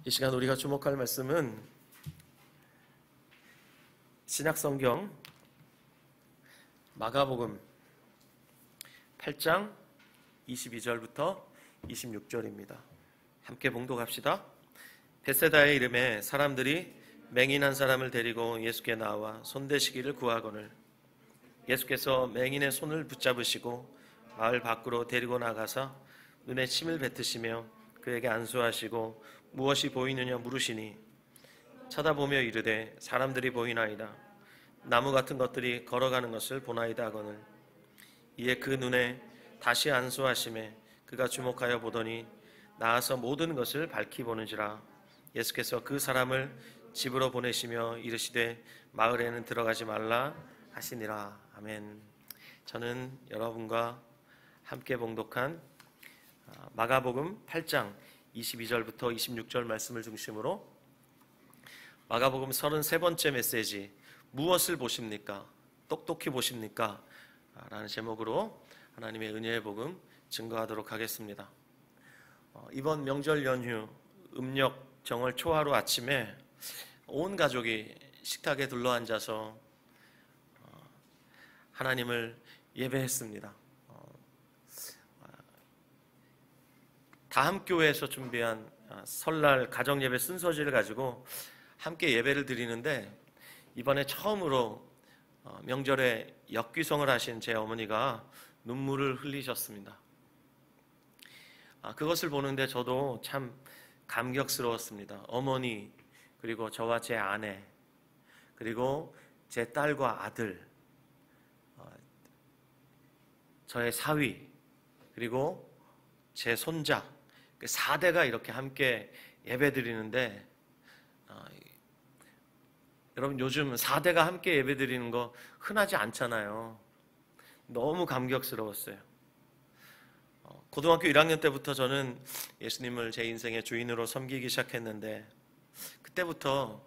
이 시간 우리가 주목할 말씀은 신약성경 마가복음 8장 22절부터 26절입니다. 함께 봉독합시다. 벳세다의 이름에 사람들이 맹인한 사람을 데리고 예수께 나와 손대시기를 구하거늘 예수께서 맹인의 손을 붙잡으시고 마을 밖으로 데리고 나가사 눈에 침을 뱉으시며 그에게 안수하시고 무엇이 보이느냐 물으시니 쳐다보며 이르되 사람들이 보이나이다. 나무 같은 것들이 걸어가는 것을 보나이다 하거늘 이에 그 눈에 다시 안수하심에 그가 주목하여 보더니 나아서 모든 것을 밝히 보는지라. 예수께서 그 사람을 집으로 보내시며 이르시되 마을에는 들어가지 말라 하시니라. 아멘. 저는 여러분과 함께 봉독한 마가복음 8장 22절부터 26절 말씀을 중심으로 마가복음 33번째 메시지 무엇을 보십니까? 똑똑히 보십니까? 라는 제목으로 하나님의 은혜의 복음 증거하도록 하겠습니다. 이번 명절 연휴 음력 정월 초하루 아침에 온 가족이 식탁에 둘러앉아서 하나님을 예배했습니다. 다함교회에서 준비한 설날 가정예배 순서지를 가지고 함께 예배를 드리는데 이번에 처음으로 명절에 역귀성을 하신 제 어머니가 눈물을 흘리셨습니다. 그것을 보는데 저도 참 감격스러웠습니다. 어머니, 그리고 저와 제 아내, 그리고 제 딸과 아들, 저의 사위, 그리고 제 손자 4대가 이렇게 함께 예배드리는데 여러분 요즘 4대가 함께 예배드리는 거 흔하지 않잖아요. 너무 감격스러웠어요. 고등학교 1학년 때부터 저는 예수님을 제 인생의 주인으로 섬기기 시작했는데 그때부터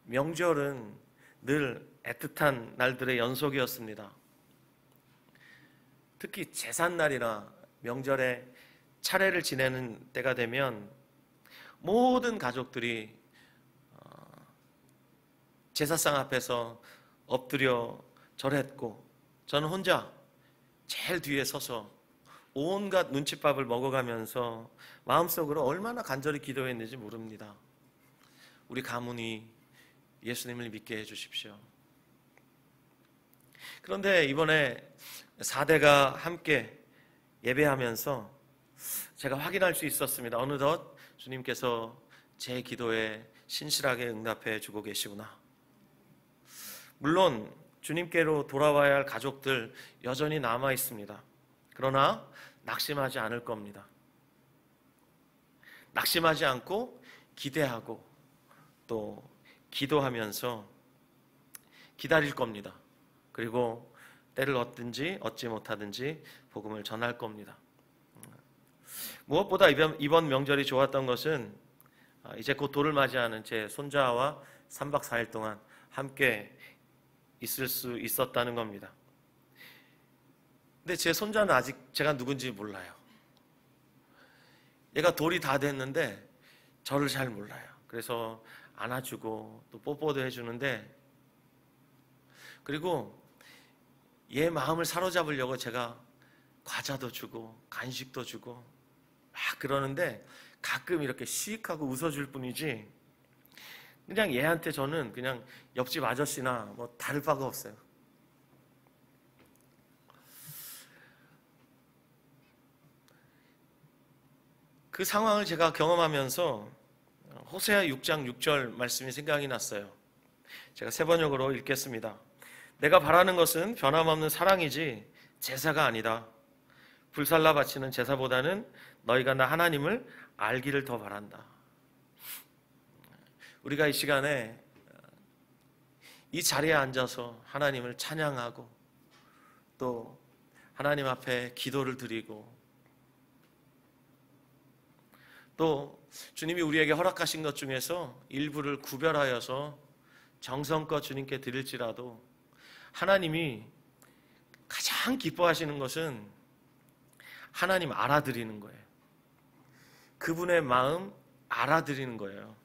명절은 늘 애틋한 날들의 연속이었습니다. 특히 제삿날이나 명절에 차례를 지내는 때가 되면 모든 가족들이 제사상 앞에서 엎드려 절했고 저는 혼자 제일 뒤에 서서 온갖 눈칫밥을 먹어가면서 마음속으로 얼마나 간절히 기도했는지 모릅니다. 우리 가문이 예수님을 믿게 해주십시오. 그런데 이번에 4대가 함께 예배하면서 제가 확인할 수 있었습니다. 어느덧 주님께서 제 기도에 신실하게 응답해 주고 계시구나. 물론 주님께로 돌아와야 할 가족들 여전히 남아 있습니다. 그러나 낙심하지 않을 겁니다. 낙심하지 않고 기대하고 또 기도하면서 기다릴 겁니다. 그리고 때를 얻든지 얻지 못하든지 복음을 전할 겁니다. 무엇보다 이번 명절이 좋았던 것은 이제 곧 돌을 맞이하는 제 손자와 3박 4일 동안 함께 있을 수 있었다는 겁니다. 근데 제 손자는 아직 제가 누군지 몰라요. 얘가 돌이 다 됐는데 저를 잘 몰라요. 그래서 안아주고 또 뽀뽀도 해주는데 그리고 얘 마음을 사로잡으려고 제가 과자도 주고 간식도 주고 막 그러는데 가끔 이렇게 시익하고 웃어줄 뿐이지 그냥 얘한테 저는 그냥 옆집 아저씨나 뭐 다를 바가 없어요. 그 상황을 제가 경험하면서 호세아 6장 6절 말씀이 생각이 났어요. 제가 세 번역으로 읽겠습니다. 내가 바라는 것은 변함없는 사랑이지 제사가 아니다. 불살라 바치는 제사보다는 너희가 나 하나님을 알기를 더 바란다. 우리가 이 시간에 이 자리에 앉아서 하나님을 찬양하고 또 하나님 앞에 기도를 드리고 또 주님이 우리에게 허락하신 것 중에서 일부를 구별하여서 정성껏 주님께 드릴지라도 하나님이 가장 기뻐하시는 것은 하나님 알아드리는 거예요. 그분의 마음 알아들이는 거예요.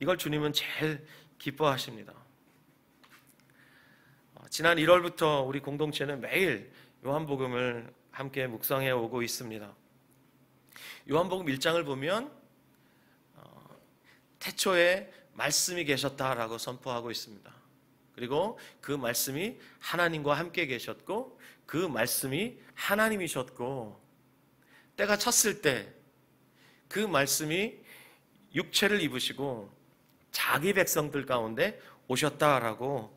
이걸 주님은 제일 기뻐하십니다. 지난 1월부터 우리 공동체는 매일 요한복음을 함께 묵상해 오고 있습니다. 요한복음 1장을 보면 태초에 말씀이 계셨다라고 선포하고 있습니다. 그리고 그 말씀이 하나님과 함께 계셨고 그 말씀이 하나님이셨고 때가 찼을 때 그 말씀이 육체를 입으시고 자기 백성들 가운데 오셨다라고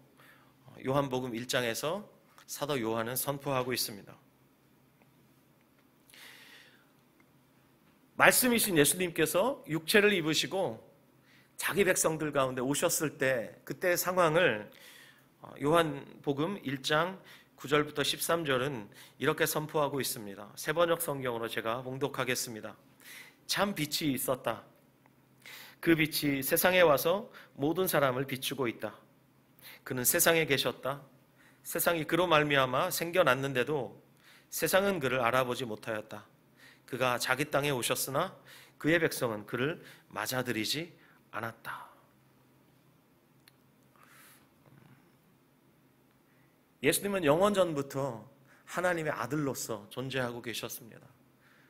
요한복음 1장에서 사도 요한은 선포하고 있습니다. 말씀이신 예수님께서 육체를 입으시고 자기 백성들 가운데 오셨을 때 그때의 상황을 요한복음 1장 9절부터 13절은 이렇게 선포하고 있습니다. 세번역 성경으로 제가 봉독하겠습니다. 참 빛이 있었다. 그 빛이 세상에 와서 모든 사람을 비추고 있다. 그는 세상에 계셨다. 세상이 그로 말미암아 생겨났는데도 세상은 그를 알아보지 못하였다. 그가 자기 땅에 오셨으나 그의 백성은 그를 맞아들이지 않았다. 예수님은 영원 전부터 하나님의 아들로서 존재하고 계셨습니다.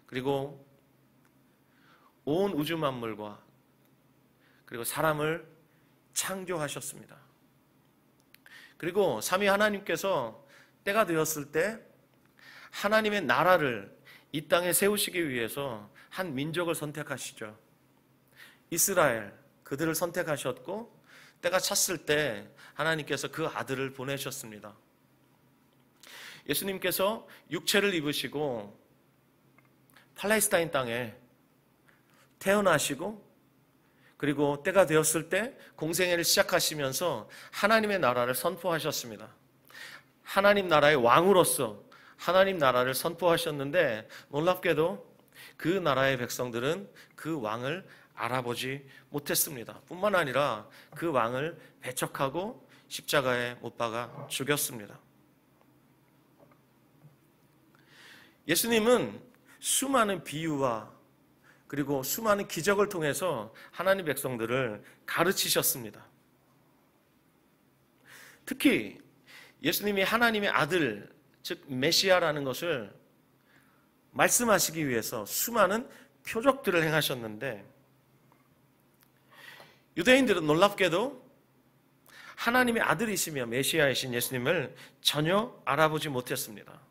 그리고 온 우주 만물과 그리고 사람을 창조하셨습니다. 그리고 삼위 하나님께서 때가 되었을 때 하나님의 나라를 이 땅에 세우시기 위해서 한 민족을 선택하시죠. 이스라엘, 그들을 선택하셨고 때가 찼을 때 하나님께서 그 아들을 보내셨습니다. 예수님께서 육체를 입으시고 팔레스타인 땅에 태어나시고 그리고 때가 되었을 때 공생애를 시작하시면서 하나님의 나라를 선포하셨습니다. 하나님 나라의 왕으로서 하나님 나라를 선포하셨는데 놀랍게도 그 나라의 백성들은 그 왕을 알아보지 못했습니다. 뿐만 아니라 그 왕을 배척하고 십자가에 못 박아 죽였습니다. 예수님은 수많은 비유와 그리고 수많은 기적을 통해서 하나님 백성들을 가르치셨습니다. 특히 예수님이 하나님의 아들, 즉 메시아라는 것을 말씀하시기 위해서 수많은 표적들을 행하셨는데 유대인들은 놀랍게도 하나님의 아들이시며 메시아이신 예수님을 전혀 알아보지 못했습니다.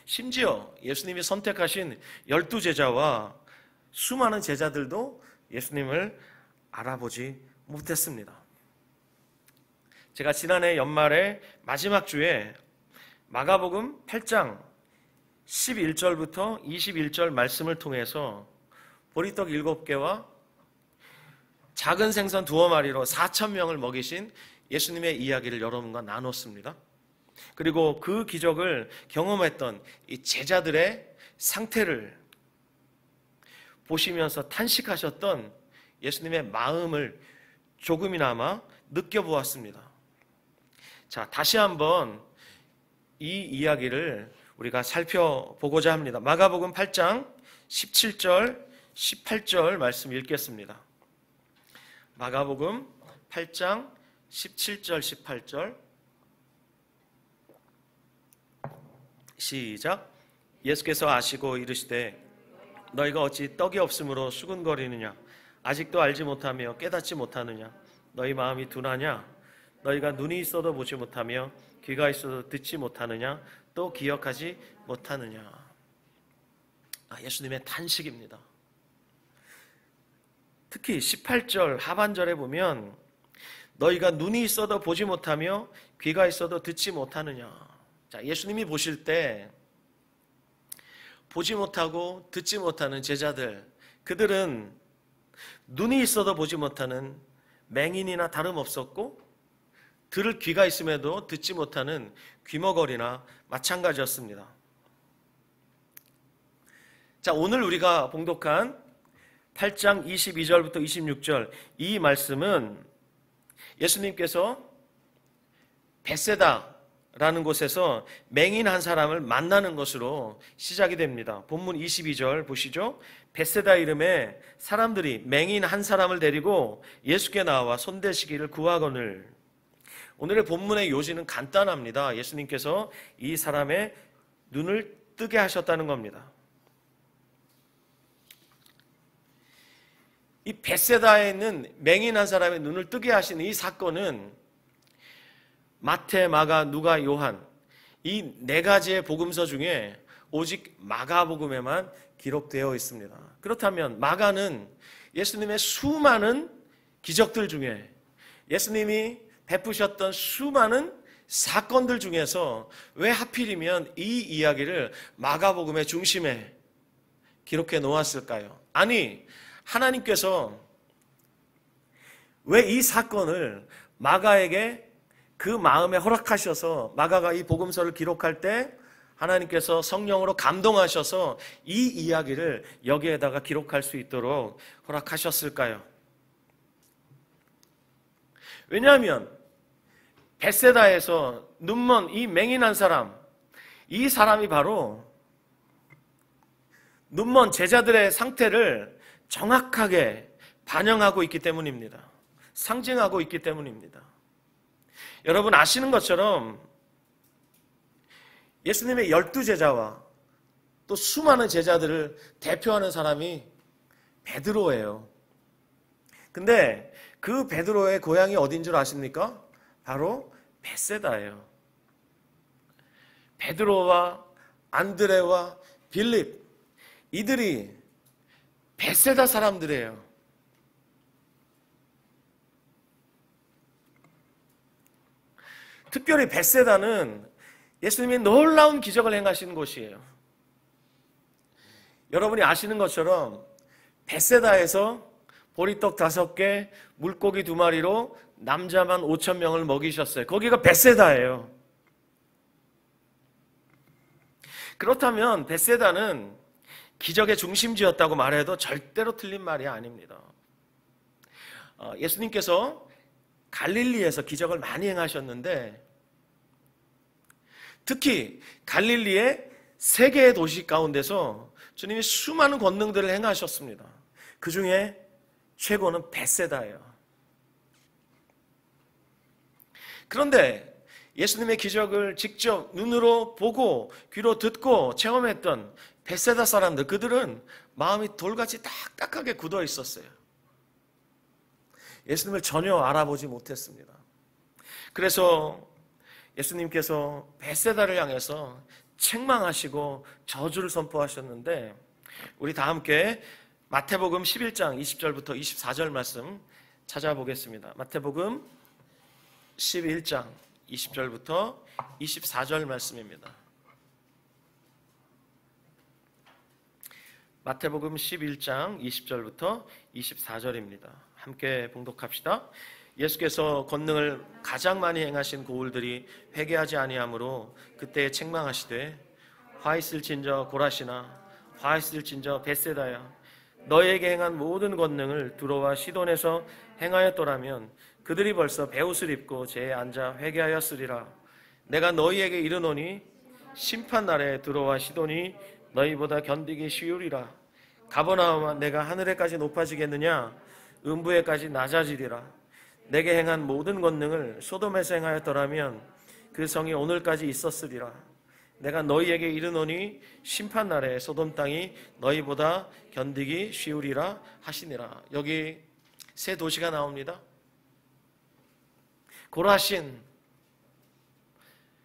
심지어 예수님이 선택하신 12제자와 수많은 제자들도 예수님을 알아보지 못했습니다. 제가 지난해 연말에 마지막 주에 마가복음 8장 11절부터 21절 말씀을 통해서 보리떡 7개와 작은 생선 2마리로 4,000명을 먹이신 예수님의 이야기를 여러분과 나눴습니다. 그리고 그 기적을 경험했던 이 제자들의 상태를 보시면서 탄식하셨던 예수님의 마음을 조금이나마 느껴보았습니다. 자, 다시 한번 이 이야기를 우리가 살펴보고자 합니다. 마가복음 8장 17절, 18절 말씀 읽겠습니다. 마가복음 8장 17절, 18절 시작. 예수께서 아시고 이르시되 너희가 어찌 떡이 없으므로 수군거리느냐? 아직도 알지 못하며 깨닫지 못하느냐? 너희 마음이 둔하냐? 너희가 눈이 있어도 보지 못하며 귀가 있어도 듣지 못하느냐? 또 기억하지 못하느냐? 예수님의 탄식입니다. 특히 18절 하반절에 보면 너희가 눈이 있어도 보지 못하며 귀가 있어도 듣지 못하느냐? 자, 예수님이 보실 때 보지 못하고 듣지 못하는 제자들, 그들은 눈이 있어도 보지 못하는 맹인이나 다름없었고 들을 귀가 있음에도 듣지 못하는 귀머거리나 마찬가지였습니다. 자, 오늘 우리가 봉독한 8장 22절부터 26절 이 말씀은 예수님께서 벳세다 라는 곳에서 맹인 한 사람을 만나는 것으로 시작이 됩니다. 본문 22절 보시죠. 벳세다 이름의 사람들이 맹인 한 사람을 데리고 예수께 나와 손대시기를 구하거늘. 오늘의 본문의 요지는 간단합니다. 예수님께서 이 사람의 눈을 뜨게 하셨다는 겁니다. 이 벳세다에 있는 맹인 한 사람의 눈을 뜨게 하신 이 사건은 마태, 마가, 누가, 요한 이 네 가지의 복음서 중에 오직 마가복음에만 기록되어 있습니다. 그렇다면 마가는 예수님의 수많은 기적들 중에 예수님이 베푸셨던 수많은 사건들 중에서 왜 하필이면 이 이야기를 마가복음의 중심에 기록해 놓았을까요? 아니, 하나님께서 왜 이 사건을 마가에게 그 마음에 허락하셔서 마가가 이 복음서를 기록할 때 하나님께서 성령으로 감동하셔서 이 이야기를 여기에다가 기록할 수 있도록 허락하셨을까요? 왜냐하면 벳세다에서 눈먼 이 맹인한 사람, 이 사람이 바로 눈먼 제자들의 상태를 정확하게 반영하고 있기 때문입니다. 상징하고 있기 때문입니다. 여러분 아시는 것처럼 예수님의 12제자와 또 수많은 제자들을 대표하는 사람이 베드로예요. 근데 그 베드로의 고향이 어딘 줄 아십니까? 바로 벳세다예요. 베드로와 안드레와 빌립, 이들이 벳세다 사람들이에요. 특별히 벳세다는 예수님이 놀라운 기적을 행하시는 곳이에요. 여러분이 아시는 것처럼 벳세다에서 보리떡 5개, 물고기 2마리로 남자만 5,000명을 먹이셨어요. 거기가 벳세다예요. 그렇다면 벳세다는 기적의 중심지였다고 말해도 절대로 틀린 말이 아닙니다. 예수님께서 갈릴리에서 기적을 많이 행하셨는데 특히 갈릴리의 3개의 도시 가운데서 주님이 수많은 권능들을 행하셨습니다. 그 중에 최고는 벳세다예요. 그런데 예수님의 기적을 직접 눈으로 보고 귀로 듣고 체험했던 벳세다 사람들, 그들은 마음이 돌같이 딱딱하게 굳어 있었어요. 예수님을 전혀 알아보지 못했습니다. 그래서 예수님께서 벳세다를 향해서 책망하시고 저주를 선포하셨는데 우리 다 함께 마태복음 11장 20절부터 24절 말씀 찾아보겠습니다. 마태복음 11장 20절부터 24절 말씀입니다. 마태복음 11장 20절부터 24절입니다. 함께 봉독합시다. 예수께서 권능을 가장 많이 행하신 고울들이 회개하지 아니하므로 그때 책망하시되 화 있을진저 고라시나 화 있을진저 벳세다야 너희에게 행한 모든 권능을 두로와 시돈에서 행하였더라면 그들이 벌써 베옷을 입고 제에 앉아 회개하였으리라. 내가 너희에게 이르노니 심판날에 두로와 시돈이 너희보다 견디기 쉬우리라. 가버나움아 내가 하늘에까지 높아지겠느냐 음부에까지 낮아지리라. 내게 행한 모든 권능을 소돔에서 행하였더라면 그 성이 오늘까지 있었으리라. 내가 너희에게 이르노니 심판날에 소돔 땅이 너희보다 견디기 쉬우리라 하시니라. 여기 3 도시가 나옵니다. 고라신,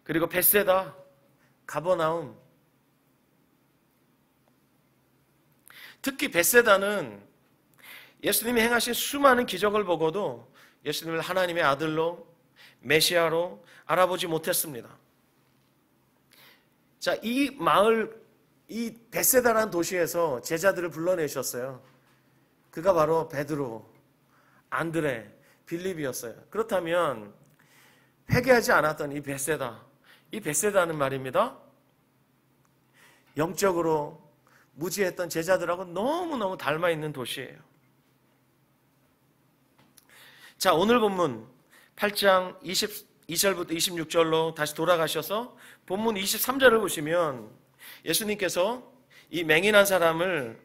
그리고 벳세다, 가버나움. 특히 벳세다는 예수님이 행하신 수많은 기적을 보고도 예수님을 하나님의 아들로 메시아로 알아보지 못했습니다. 자, 이 마을, 이 벳세다라는 도시에서 제자들을 불러내셨어요. 그가 바로 베드로, 안드레, 빌립이었어요. 그렇다면 회개하지 않았던 이 벳세다는 말입니다. 영적으로 무지했던 제자들하고 너무너무 닮아있는 도시예요. 자, 오늘 본문 8장 2절부터 26절로 다시 돌아가셔서 본문 23절을 보시면 예수님께서 이 맹인한 사람을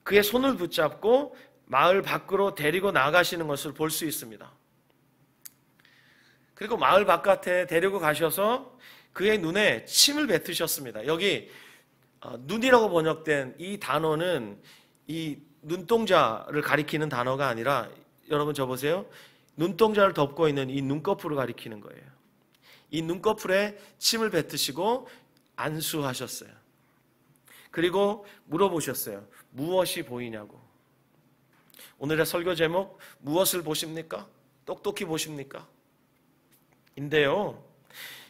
그의 손을 붙잡고 마을 밖으로 데리고 나가시는 것을 볼 수 있습니다. 그리고 마을 바깥에 데리고 가셔서 그의 눈에 침을 뱉으셨습니다. 여기 눈이라고 번역된 이 단어는 이 눈동자를 가리키는 단어가 아니라, 여러분 저 보세요. 눈동자를 덮고 있는 이 눈꺼풀을 가리키는 거예요. 이 눈꺼풀에 침을 뱉으시고 안수하셨어요. 그리고 물어보셨어요. 무엇이 보이냐고. 오늘의 설교 제목, 무엇을 보십니까? 똑똑히 보십니까? 인데요,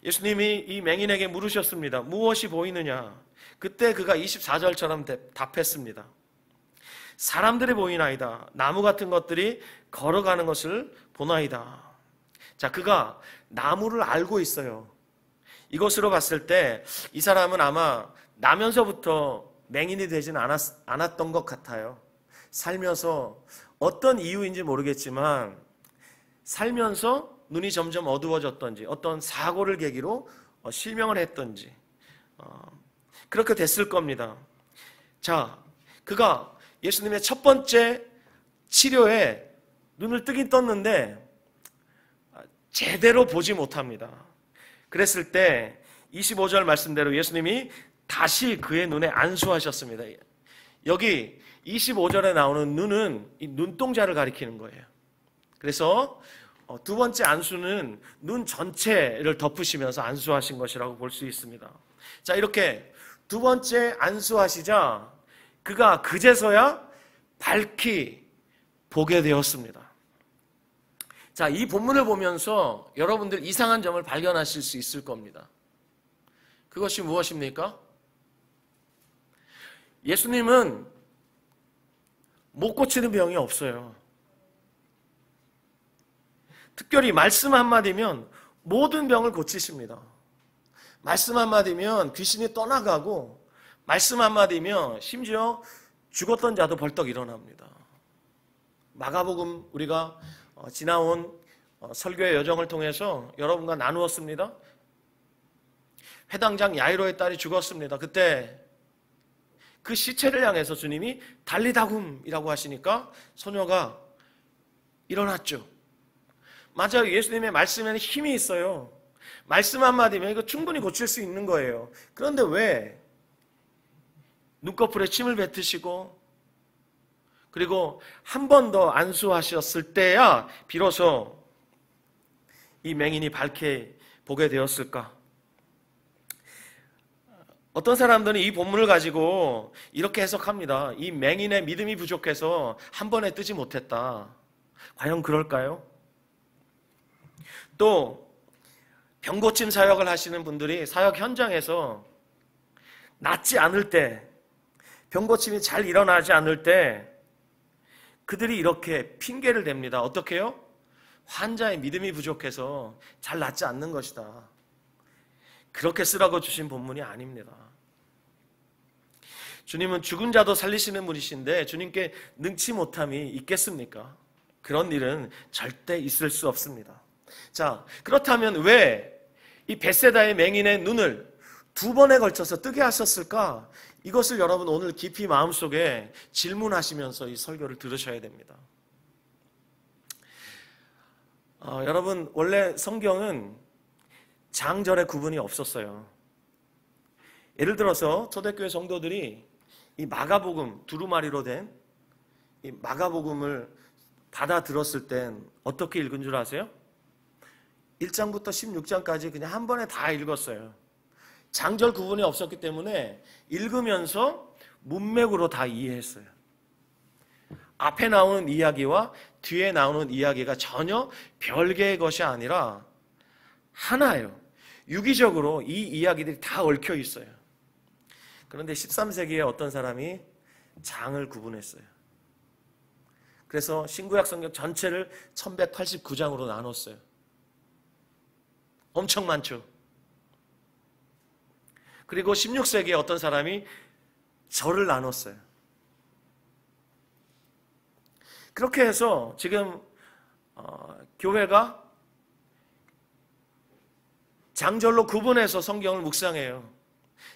예수님이 이 맹인에게 물으셨습니다. 무엇이 보이느냐? 그때 그가 24절처럼 답했습니다. 사람들이 보이나이다. 나무 같은 것들이 걸어가는 것을 보나이다. 자, 그가 나무를 알고 있어요. 이것으로 봤을 때 이 사람은 아마 나면서부터 맹인이 되진 않았던 것 같아요. 살면서 어떤 이유인지 모르겠지만 살면서 눈이 점점 어두워졌던지, 어떤 사고를 계기로 실명을 했던지 그렇게 됐을 겁니다. 자, 그가 예수님의 첫 번째 치료에 눈을 뜨긴 떴는데 제대로 보지 못합니다. 그랬을 때 25절 말씀대로 예수님이 다시 그의 눈에 안수하셨습니다. 여기 25절에 나오는 눈은 이 눈동자를 가리키는 거예요. 그래서 두 번째 안수는 눈 전체를 덮으시면서 안수하신 것이라고 볼 수 있습니다. 자, 이렇게 두 번째 안수하시자 그가 그제서야 밝히 보게 되었습니다. 자, 이 본문을 보면서 여러분들 이상한 점을 발견하실 수 있을 겁니다. 그것이 무엇입니까? 예수님은 못 고치는 병이 없어요. 특별히 말씀 한마디면 모든 병을 고치십니다. 말씀 한마디면 귀신이 떠나가고, 말씀 한마디면 심지어 죽었던 자도 벌떡 일어납니다. 마가복음 우리가 지나온 설교의 여정을 통해서 여러분과 나누었습니다. 회당장 야이로의 딸이 죽었습니다. 그때 그 시체를 향해서 주님이 달리다굼이라고 하시니까 소녀가 일어났죠. 맞아요. 예수님의 말씀에는 힘이 있어요. 말씀 한마디면 이거 충분히 고칠 수 있는 거예요. 그런데 왜 눈꺼풀에 침을 뱉으시고 그리고 한 번 더 안수하셨을 때야 비로소 이 맹인이 밝게 보게 되었을까? 어떤 사람들은 이 본문을 가지고 이렇게 해석합니다. 이 맹인의 믿음이 부족해서 한 번에 뜨지 못했다. 과연 그럴까요? 또 병고침 사역을 하시는 분들이 사역 현장에서 낫지 않을 때, 병고침이 잘 일어나지 않을 때 그들이 이렇게 핑계를 댑니다. 어떻게 해요? 환자의 믿음이 부족해서 잘 낫지 않는 것이다. 그렇게 쓰라고 주신 본문이 아닙니다. 주님은 죽은 자도 살리시는 분이신데 주님께 능치 못함이 있겠습니까? 그런 일은 절대 있을 수 없습니다. 자, 그렇다면 왜 이 벳세다의 맹인의 눈을 두 번에 걸쳐서 뜨게 하셨을까? 이것을 여러분 오늘 깊이 마음속에 질문하시면서 이 설교를 들으셔야 됩니다. 여러분, 원래 성경은 장절의 구분이 없었어요. 예를 들어서 초대교회 성도들이 이 마가복음, 두루마리로 된 이 마가복음을 받아 들었을 땐 어떻게 읽은 줄 아세요? 1장부터 16장까지 그냥 한 번에 다 읽었어요. 장절 구분이 없었기 때문에 읽으면서 문맥으로 다 이해했어요. 앞에 나오는 이야기와 뒤에 나오는 이야기가 전혀 별개의 것이 아니라 하나예요. 유기적으로 이 이야기들이 다 얽혀 있어요. 그런데 13세기에 어떤 사람이 장을 구분했어요. 그래서 신구약 성경 전체를 1189장으로 나눴어요. 엄청 많죠. 그리고 16세기에 어떤 사람이 절을 나눴어요. 그렇게 해서 지금 교회가 장절로 구분해서 성경을 묵상해요.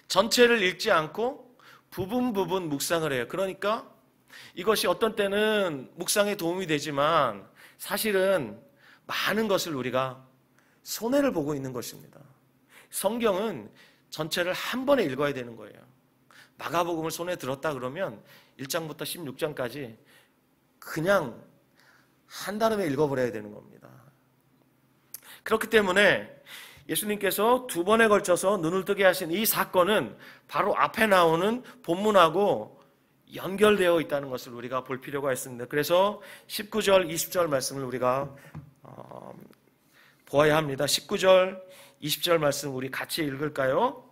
전체를 읽지 않고 부분 묵상을 해요. 그러니까 이것이 어떤 때는 묵상에 도움이 되지만 사실은 많은 것을 우리가 손해를 보고 있는 것입니다. 성경은 전체를 한 번에 읽어야 되는 거예요. 마가복음을 손에 들었다 그러면 1장부터 16장까지 그냥 한다름에 읽어버려야 되는 겁니다. 그렇기 때문에 예수님께서 두 번에 걸쳐서 눈을 뜨게 하신 이 사건은 바로 앞에 나오는 본문하고 연결되어 있다는 것을 우리가 볼 필요가 있습니다. 그래서 19절, 20절 말씀을 우리가 보아야 합니다. 19절, 20절 말씀 우리 같이 읽을까요?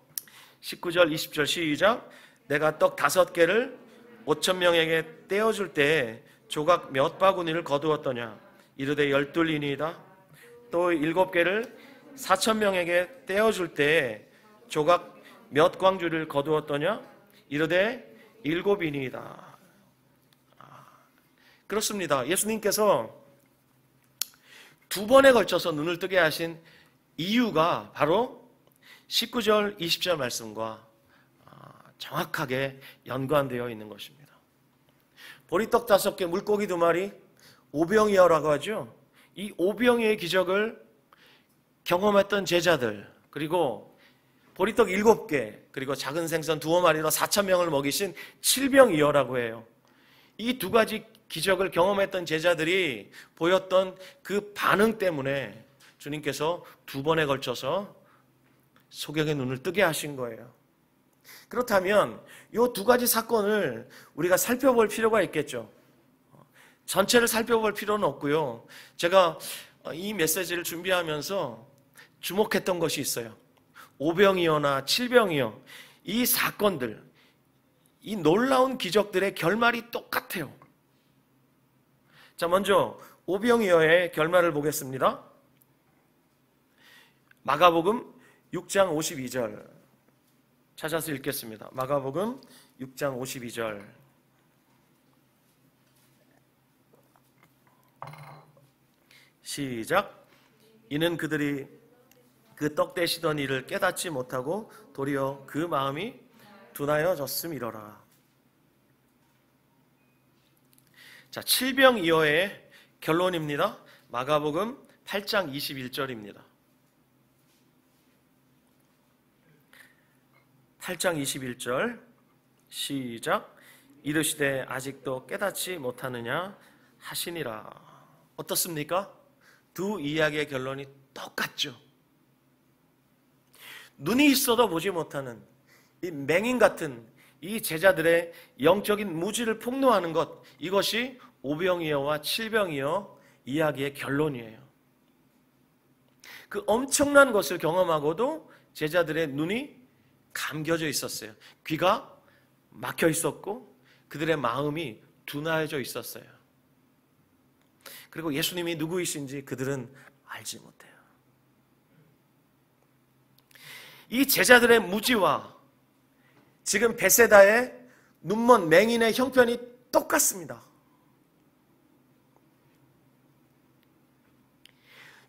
19절, 20절 시작. 내가 떡 5개를 5,000명에게 떼어줄 때 조각 몇 바구니를 거두었더냐? 이르되 12이니이다. 또 7개를 4,000명에게 떼어줄 때 조각 몇 광주를 거두었더냐? 이르되 7이니이다. 그렇습니다. 예수님께서 두 번에 걸쳐서 눈을 뜨게 하신 이유가 바로 19절, 20절 말씀과 정확하게 연관되어 있는 것입니다. 보리떡 5개, 물고기 2마리, 오병이어라고 하죠. 이 오병이어의 기적을 경험했던 제자들, 그리고 보리떡 7개, 그리고 작은 생선 2마리로 4,000명을 먹이신 칠병이어라고 해요. 이 두 가지 기적을 경험했던 제자들이 보였던 그 반응 때문에 주님께서 두 번에 걸쳐서 소경의 눈을 뜨게 하신 거예요. 그렇다면 이 두 가지 사건을 우리가 살펴볼 필요가 있겠죠. 전체를 살펴볼 필요는 없고요. 제가 이 메시지를 준비하면서 주목했던 것이 있어요. 오병이어나 칠병이어, 이 사건들, 이 놀라운 기적들의 결말이 똑같아요. 자, 먼저 오병이어의 결말을 보겠습니다. 마가복음 6장 52절 찾아서 읽겠습니다. 마가복음 6장 52절. 시작. 이는 그들이 그 떡 떼시던 일을 깨닫지 못하고 도리어 그 마음이 둔하여졌음이러라. 자, 칠병이어의 결론입니다. 마가복음 8장 21절입니다. 8장 21절 시작. 이르시되 아직도 깨닫지 못하느냐 하시니라. 어떻습니까? 두 이야기의 결론이 똑같죠. 눈이 있어도 보지 못하는 이 맹인 같은 이 제자들의 영적인 무지를 폭로하는 것, 이것이 오병이어와 칠병이어 이야기의 결론이에요. 그 엄청난 것을 경험하고도 제자들의 눈이 감겨져 있었어요. 귀가 막혀 있었고 그들의 마음이 둔하여져 있었어요. 그리고 예수님이 누구이신지 그들은 알지 못해요. 이 제자들의 무지와 지금 베세다의 눈먼 맹인의 형편이 똑같습니다.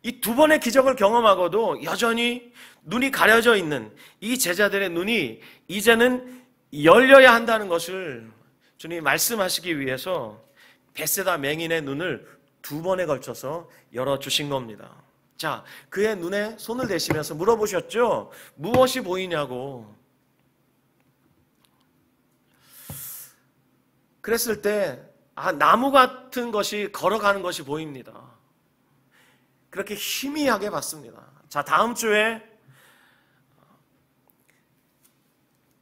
이 두 번의 기적을 경험하고도 여전히 눈이 가려져 있는 이 제자들의 눈이 이제는 열려야 한다는 것을 주님이 말씀하시기 위해서 베세다 맹인의 눈을 두 번에 걸쳐서 열어주신 겁니다. 자, 그의 눈에 손을 대시면서 물어보셨죠? 무엇이 보이냐고. 그랬을 때 나무 같은 것이 걸어가는 것이 보입니다. 그렇게 희미하게 봤습니다. 자, 다음 주에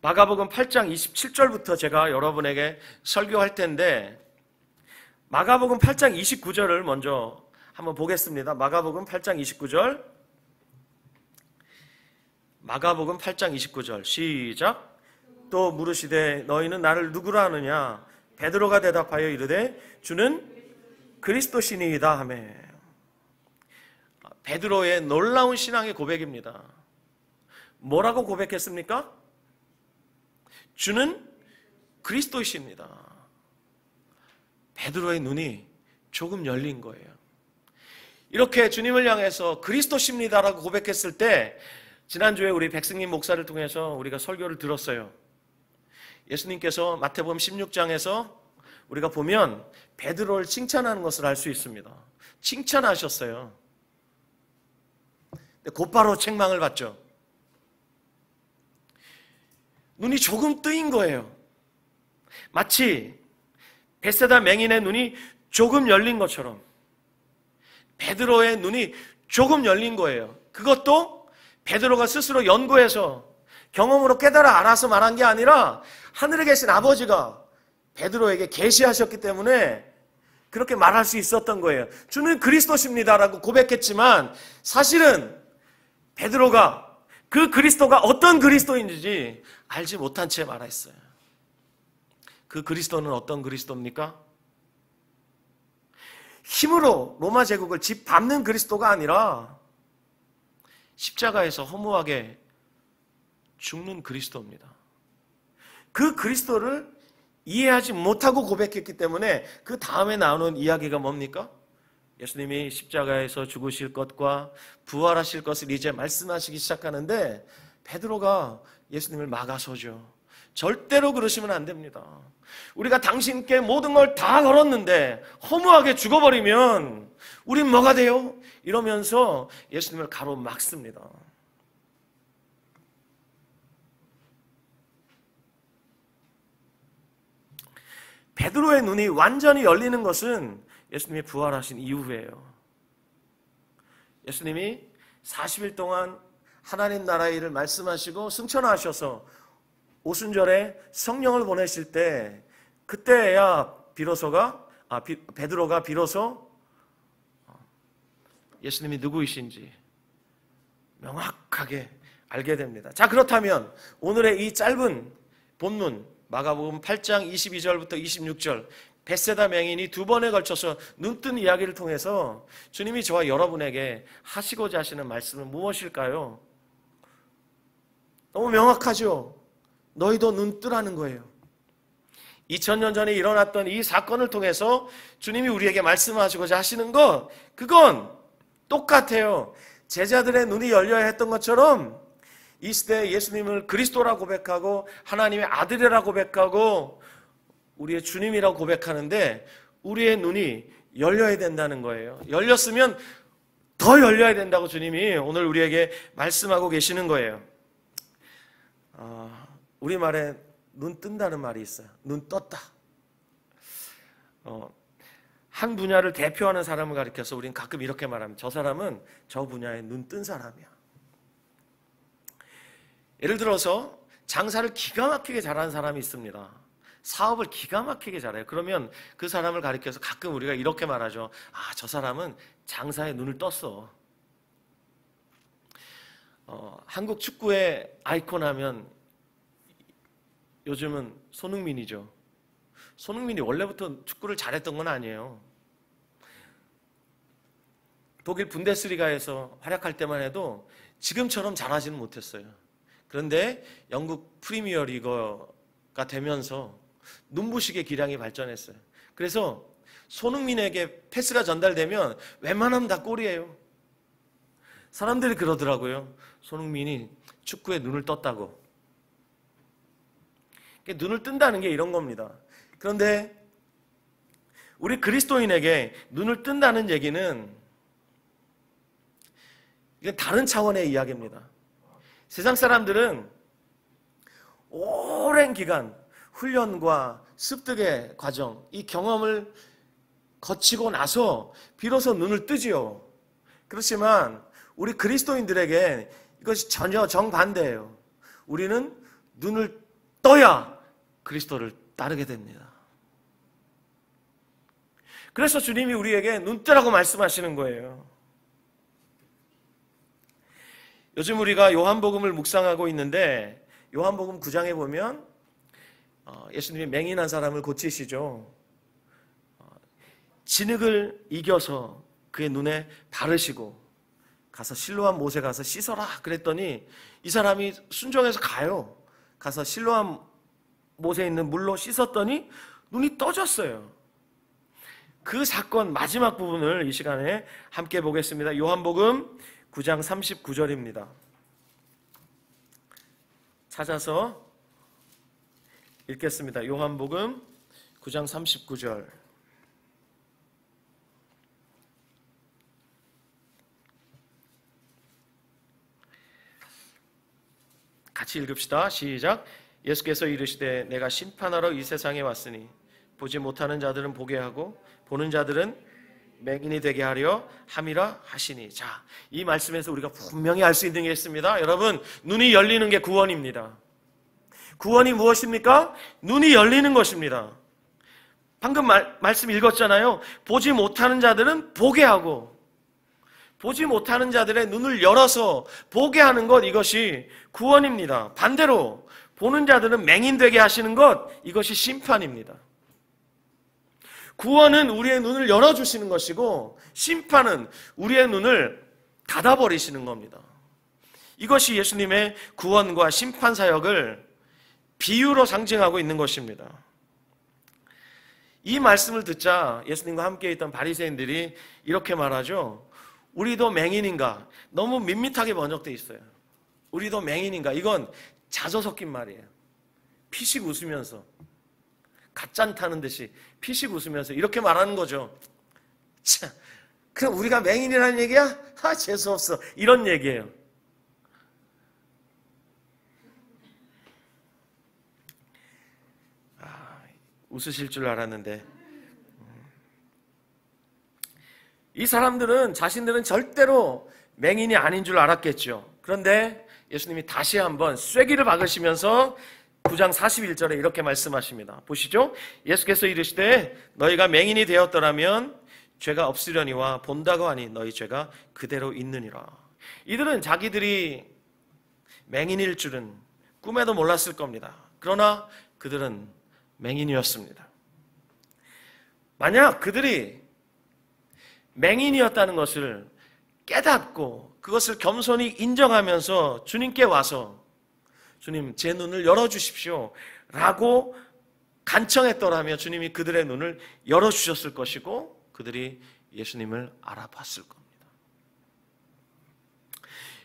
마가복음 8장 27절부터 제가 여러분에게 설교할 텐데 마가복음 8장 29절을 먼저 한번 보겠습니다. 마가복음 8장 29절. 마가복음 8장 29절 시작. 또 물으시되 너희는 나를 누구라 하느냐? 베드로가 대답하여 이르되 주는 그리스도시니이다 하매. 베드로의 놀라운 신앙의 고백입니다. 뭐라고 고백했습니까? 주는 그리스도이십니다. 베드로의 눈이 조금 열린 거예요. 이렇게 주님을 향해서 그리스도십니다라고 고백했을 때 지난주에 우리 백승님 목사를 통해서 우리가 설교를 들었어요. 예수님께서 마태복음 16장에서 우리가 보면 베드로를 칭찬하는 것을 알 수 있습니다. 칭찬하셨어요. 근데 곧바로 책망을 받죠. 눈이 조금 뜨인 거예요. 마치 벳세다 맹인의 눈이 조금 열린 것처럼 베드로의 눈이 조금 열린 거예요. 그것도 베드로가 스스로 연구해서 경험으로 깨달아 알아서 말한 게 아니라 하늘에 계신 아버지가 베드로에게 계시하셨기 때문에 그렇게 말할 수 있었던 거예요. 주는 그리스도십니다라고 고백했지만 사실은 베드로가 그 그리스도가 어떤 그리스도인지 알지 못한 채 말했어요. 그 그리스도는 어떤 그리스도입니까? 힘으로 로마 제국을 짓밟는 그리스도가 아니라 십자가에서 허무하게 죽는 그리스도입니다. 그 그리스도를 이해하지 못하고 고백했기 때문에 그 다음에 나오는 이야기가 뭡니까? 예수님이 십자가에서 죽으실 것과 부활하실 것을 이제 말씀하시기 시작하는데 베드로가 예수님을 막아서죠. 절대로 그러시면 안 됩니다. 우리가 당신께 모든 걸 다 걸었는데 허무하게 죽어버리면 우린 뭐가 돼요? 이러면서 예수님을 가로막습니다. 베드로의 눈이 완전히 열리는 것은 예수님이 부활하신 이후예요. 예수님이 40일 동안 하나님 나라의 일을 말씀하시고 승천하셔서 오순절에 성령을 보내실 때 그때야 베드로가 비로소 예수님이 누구이신지 명확하게 알게 됩니다. 자, 그렇다면 오늘의 이 짧은 본문 마가복음 8장 22절부터 26절 벳세다 맹인이 두 번에 걸쳐서 눈뜬 이야기를 통해서 주님이 저와 여러분에게 하시고자 하시는 말씀은 무엇일까요? 너무 명확하죠? 너희도 눈 뜨라는 거예요. 2000년 전에 일어났던 이 사건을 통해서 주님이 우리에게 말씀하시고자 하시는 것, 그건 똑같아요. 제자들의 눈이 열려야 했던 것처럼 이 시대에 예수님을 그리스도라 고백하고 하나님의 아들이라 고백하고 우리의 주님이라고 고백하는데 우리의 눈이 열려야 된다는 거예요. 열렸으면 더 열려야 된다고 주님이 오늘 우리에게 말씀하고 계시는 거예요. 우리말에 눈 뜬다는 말이 있어요. 눈 떴다. 한 분야를 대표하는 사람을 가리켜서 우리는 가끔 이렇게 말합니다. 저 사람은 저 분야에 눈 뜬 사람이야. 예를 들어서 장사를 기가 막히게 잘하는 사람이 있습니다. 사업을 기가 막히게 잘해요. 그러면 그 사람을 가리켜서 가끔 우리가 이렇게 말하죠. 저 사람은 장사에 눈을 떴어. 한국 축구의 아이콘 하면 요즘은 손흥민이죠. 손흥민이 원래부터 축구를 잘했던 건 아니에요. 독일 분데스리가에서 활약할 때만 해도 지금처럼 잘하지는 못했어요. 그런데 영국 프리미어 리거가 되면서 눈부시게 기량이 발전했어요. 그래서 손흥민에게 패스가 전달되면 웬만하면 다 골이에요. 사람들이 그러더라고요. 손흥민이 축구에 눈을 떴다고. 눈을 뜬다는 게 이런 겁니다. 그런데 우리 그리스도인에게 눈을 뜬다는 얘기는 이건 다른 차원의 이야기입니다. 세상 사람들은 오랜 기간 훈련과 습득의 과정, 이 경험을 거치고 나서 비로소 눈을 뜨지요. 그렇지만 우리 그리스도인들에게 이것이 전혀 정반대예요. 우리는 눈을 떠야 그리스도를 따르게 됩니다. 그래서 주님이 우리에게 눈 뜨라고 말씀하시는 거예요. 요즘 우리가 요한복음을 묵상하고 있는데 요한복음 9장에 보면 예수님이 맹인한 사람을 고치시죠. 진흙을 이겨서 그의 눈에 바르시고 가서 실로암 못에 가서 씻어라 그랬더니 이 사람이 순종해서 가요. 가서 실로암 못에 있는 물로 씻었더니 눈이 떠졌어요. 그 사건 마지막 부분을 이 시간에 함께 보겠습니다. 요한복음 9장 39절입니다. 찾아서 읽겠습니다. 요한복음 9장 39절. 같이 읽읍시다. 시작. 예수께서 이르시되 내가 심판하러 이 세상에 왔으니 보지 못하는 자들은 보게 하고 보는 자들은 맹인이 되게 하려 함이라 하시니. 자, 이 말씀에서 우리가 분명히 알 수 있는 게 있습니다. 여러분, 눈이 열리는 게 구원입니다. 구원이 무엇입니까? 눈이 열리는 것입니다. 방금 말씀 읽었잖아요. 보지 못하는 자들은 보게 하고, 보지 못하는 자들의 눈을 열어서 보게 하는 것, 이것이 구원입니다. 반대로 보는 자들은 맹인되게 하시는 것, 이것이 심판입니다. 구원은 우리의 눈을 열어주시는 것이고, 심판은 우리의 눈을 닫아버리시는 겁니다. 이것이 예수님의 구원과 심판 사역을 비유로 상징하고 있는 것입니다. 이 말씀을 듣자 예수님과 함께 있던 바리새인들이 이렇게 말하죠. 우리도 맹인인가? 너무 밋밋하게 번역되어 있어요. 우리도 맹인인가? 이건 자저 섞인 말이에요. 피식 웃으면서, 갓잔 타는 듯이 피식 웃으면서 이렇게 말하는 거죠. 참, 그럼 우리가 맹인이라는 얘기야? 재수없어. 이런 얘기예요. 웃으실 줄 알았는데, 이 사람들은 자신들은 절대로 맹인이 아닌 줄 알았겠죠. 그런데 예수님이 다시 한번 쐐기를 박으시면서 9장 41절에 이렇게 말씀하십니다. 보시죠. 예수께서 이르시되 너희가 맹인이 되었더라면 죄가 없으려니와 본다고 하니 너희 죄가 그대로 있느니라. 이들은 자기들이 맹인일 줄은 꿈에도 몰랐을 겁니다. 그러나 그들은 맹인이었습니다. 만약 그들이 맹인이었다는 것을 깨닫고 그것을 겸손히 인정하면서 주님께 와서 주님, 제 눈을 열어주십시오 라고 간청했더라면 주님이 그들의 눈을 열어주셨을 것이고 그들이 예수님을 알아봤을 겁니다.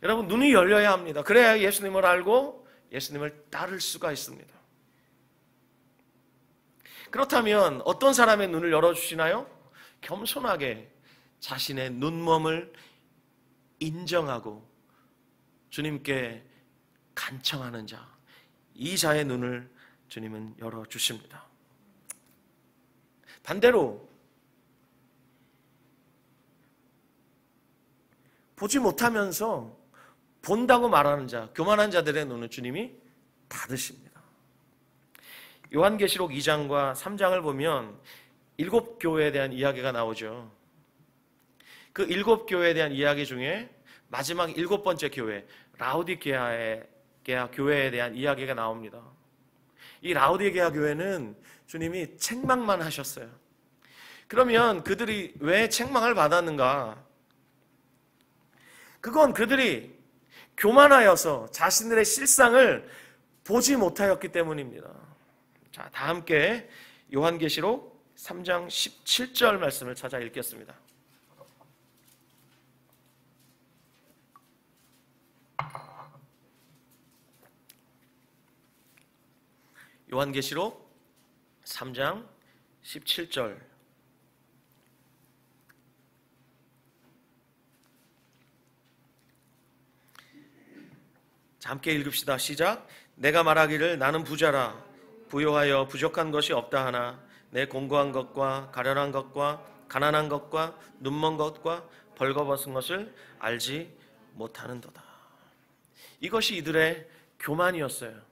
여러분, 눈이 열려야 합니다. 그래야 예수님을 알고 예수님을 따를 수가 있습니다. 그렇다면 어떤 사람의 눈을 열어주시나요? 겸손하게 자신의 눈먼을 인정하고 주님께 간청하는 자, 이 자의 눈을 주님은 열어주십니다. 반대로 보지 못하면서 본다고 말하는 자, 교만한 자들의 눈을 주님이 닫으십니다. 요한계시록 2장과 3장을 보면 7교회에 대한 이야기가 나오죠. 그 7교회에 대한 이야기 중에 마지막 7번째 교회, 라오디게아 교회에 대한 이야기가 나옵니다. 이 라오디게아 교회는 주님이 책망만 하셨어요. 그러면 그들이 왜 책망을 받았는가? 그건 그들이 교만하여서 자신들의 실상을 보지 못하였기 때문입니다. 자, 다 함께 요한계시록 3장 17절 말씀을 찾아 읽겠습니다. 요한계시록 3장 17절. 자, 함께 읽읍시다. 시작. 내가 말하기를 나는 부자라 부요하여 부족한 것이 없다 하나 내 공고한 것과 가련한 것과 가난한 것과 눈먼 것과 벌거벗은 것을 알지 못하는도다. 이것이 이들의 교만이었어요.